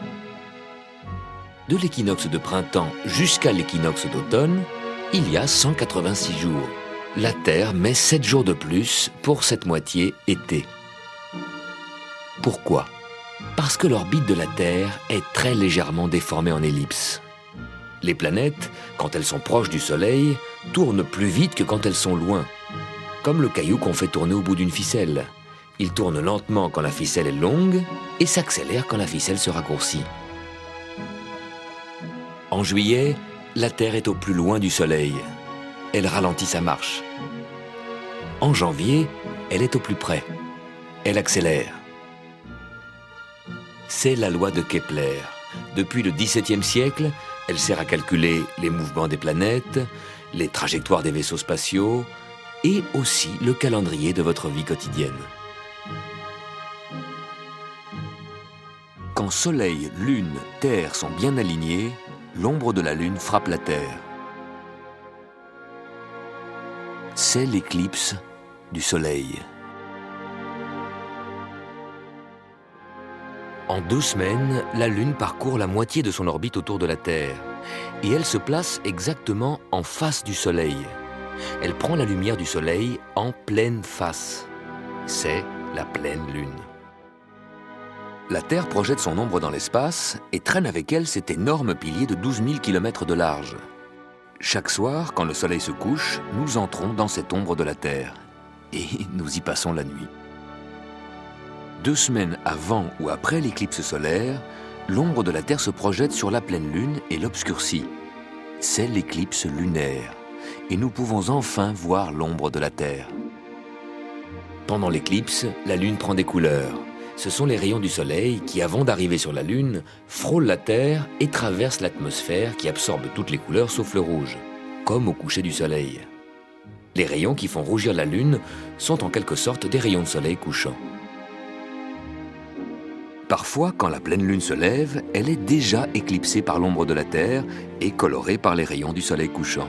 De l'équinoxe de printemps jusqu'à l'équinoxe d'automne, il y a 186 jours. La Terre met 7 jours de plus pour cette moitié été. Pourquoi? Parce que l'orbite de la Terre est très légèrement déformée en ellipse. Les planètes, quand elles sont proches du Soleil, tournent plus vite que quand elles sont loin. Comme le caillou qu'on fait tourner au bout d'une ficelle. Il tourne lentement quand la ficelle est longue et s'accélère quand la ficelle se raccourcit. En juillet, la Terre est au plus loin du Soleil. Elle ralentit sa marche. En janvier, elle est au plus près. Elle accélère. C'est la loi de Kepler. Depuis le XVIIe siècle, elle sert à calculer les mouvements des planètes, les trajectoires des vaisseaux spatiaux et aussi le calendrier de votre vie quotidienne. Quand Soleil, Lune, Terre sont bien alignés, l'ombre de la Lune frappe la Terre. C'est l'éclipse du Soleil. En 2 semaines, la Lune parcourt la moitié de son orbite autour de la Terre et elle se place exactement en face du Soleil. Elle prend la lumière du Soleil en pleine face. C'est la pleine Lune. La Terre projette son ombre dans l'espace et traîne avec elle cet énorme pilier de 12 000 km de large. Chaque soir, quand le Soleil se couche, nous entrons dans cette ombre de la Terre et nous y passons la nuit. 2 semaines avant ou après l'éclipse solaire, l'ombre de la Terre se projette sur la pleine Lune et l'obscurcit. C'est l'éclipse lunaire et nous pouvons enfin voir l'ombre de la Terre. Pendant l'éclipse, la Lune prend des couleurs. Ce sont les rayons du Soleil qui, avant d'arriver sur la Lune, frôlent la Terre et traversent l'atmosphère qui absorbe toutes les couleurs sauf le rouge, comme au coucher du Soleil. Les rayons qui font rougir la Lune sont en quelque sorte des rayons de soleil couchant. Parfois, quand la pleine Lune se lève, elle est déjà éclipsée par l'ombre de la Terre et colorée par les rayons du soleil couchant.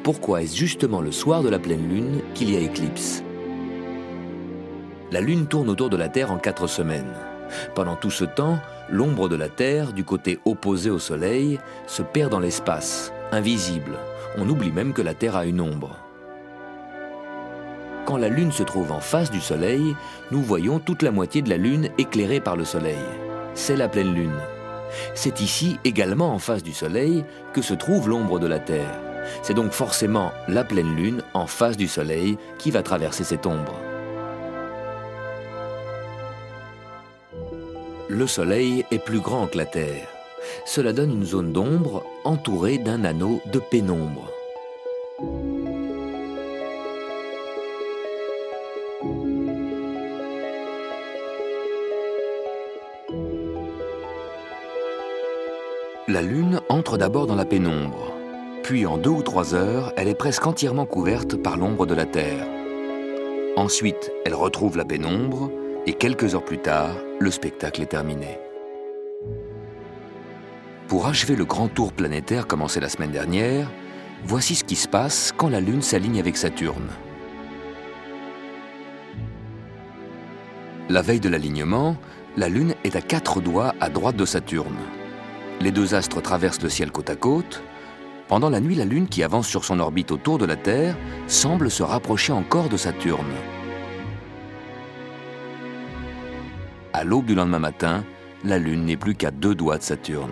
Pourquoi est-ce justement le soir de la pleine Lune qu'il y a éclipse? La Lune tourne autour de la Terre en 4 semaines. Pendant tout ce temps, l'ombre de la Terre, du côté opposé au Soleil, se perd dans l'espace, invisible. On oublie même que la Terre a une ombre. Quand la Lune se trouve en face du Soleil, nous voyons toute la moitié de la Lune éclairée par le Soleil. C'est la pleine Lune. C'est ici, également en face du Soleil, que se trouve l'ombre de la Terre. C'est donc forcément la pleine Lune en face du Soleil qui va traverser cette ombre. Le Soleil est plus grand que la Terre. Cela donne une zone d'ombre entourée d'un anneau de pénombre. La Lune entre d'abord dans la pénombre. Puis en 2 ou 3 heures, elle est presque entièrement couverte par l'ombre de la Terre. Ensuite, elle retrouve la pénombre et quelques heures plus tard, le spectacle est terminé. Pour achever le grand tour planétaire commencé la semaine dernière, voici ce qui se passe quand la Lune s'aligne avec Saturne. La veille de l'alignement, la Lune est à 4 doigts à droite de Saturne. Les 2 astres traversent le ciel côte à côte. Pendant la nuit, la Lune, qui avance sur son orbite autour de la Terre, semble se rapprocher encore de Saturne. À l'aube du lendemain matin, la Lune n'est plus qu'à 2 doigts de Saturne.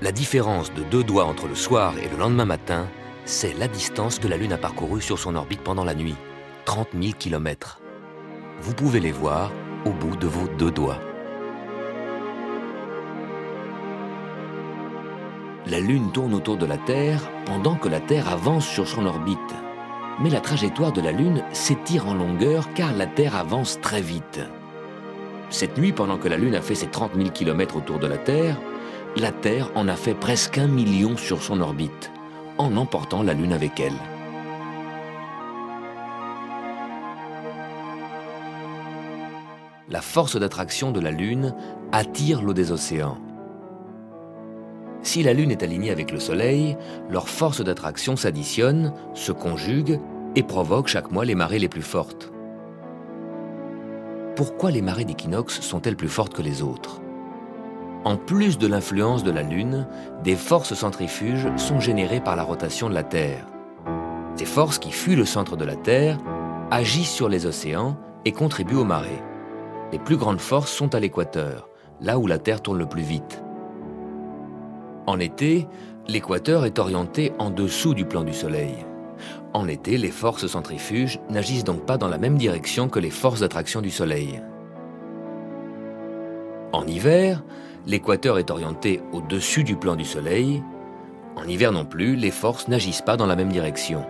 La différence de 2 doigts entre le soir et le lendemain matin, c'est la distance que la Lune a parcourue sur son orbite pendant la nuit, 30 000 km. Vous pouvez les voir au bout de vos 2 doigts. La Lune tourne autour de la Terre pendant que la Terre avance sur son orbite. Mais la trajectoire de la Lune s'étire en longueur car la Terre avance très vite. Cette nuit, pendant que la Lune a fait ses 30 000 km autour de la Terre en a fait presque 1 million sur son orbite, en emportant la Lune avec elle. La force d'attraction de la Lune attire l'eau des océans. Si la Lune est alignée avec le Soleil, leurs forces d'attraction s'additionnent, se conjuguent et provoquent chaque mois les marées les plus fortes. Pourquoi les marées d'équinoxe sont-elles plus fortes que les autres? En plus de l'influence de la Lune, des forces centrifuges sont générées par la rotation de la Terre. Ces forces qui fuient le centre de la Terre agissent sur les océans et contribuent aux marées. Les plus grandes forces sont à l'équateur, là où la Terre tourne le plus vite. En été, l'équateur est orienté en dessous du plan du Soleil. En été, les forces centrifuges n'agissent donc pas dans la même direction que les forces d'attraction du Soleil. En hiver, l'équateur est orienté au-dessus du plan du Soleil. En hiver non plus, les forces n'agissent pas dans la même direction.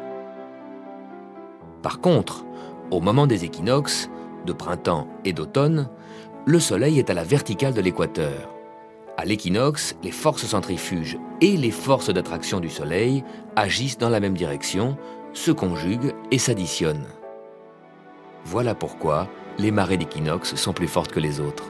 Par contre, au moment des équinoxes, de printemps et d'automne, le Soleil est à la verticale de l'équateur. À l'équinoxe, les forces centrifuges et les forces d'attraction du Soleil agissent dans la même direction, se conjuguent et s'additionnent. Voilà pourquoi les marées d'équinoxe sont plus fortes que les autres.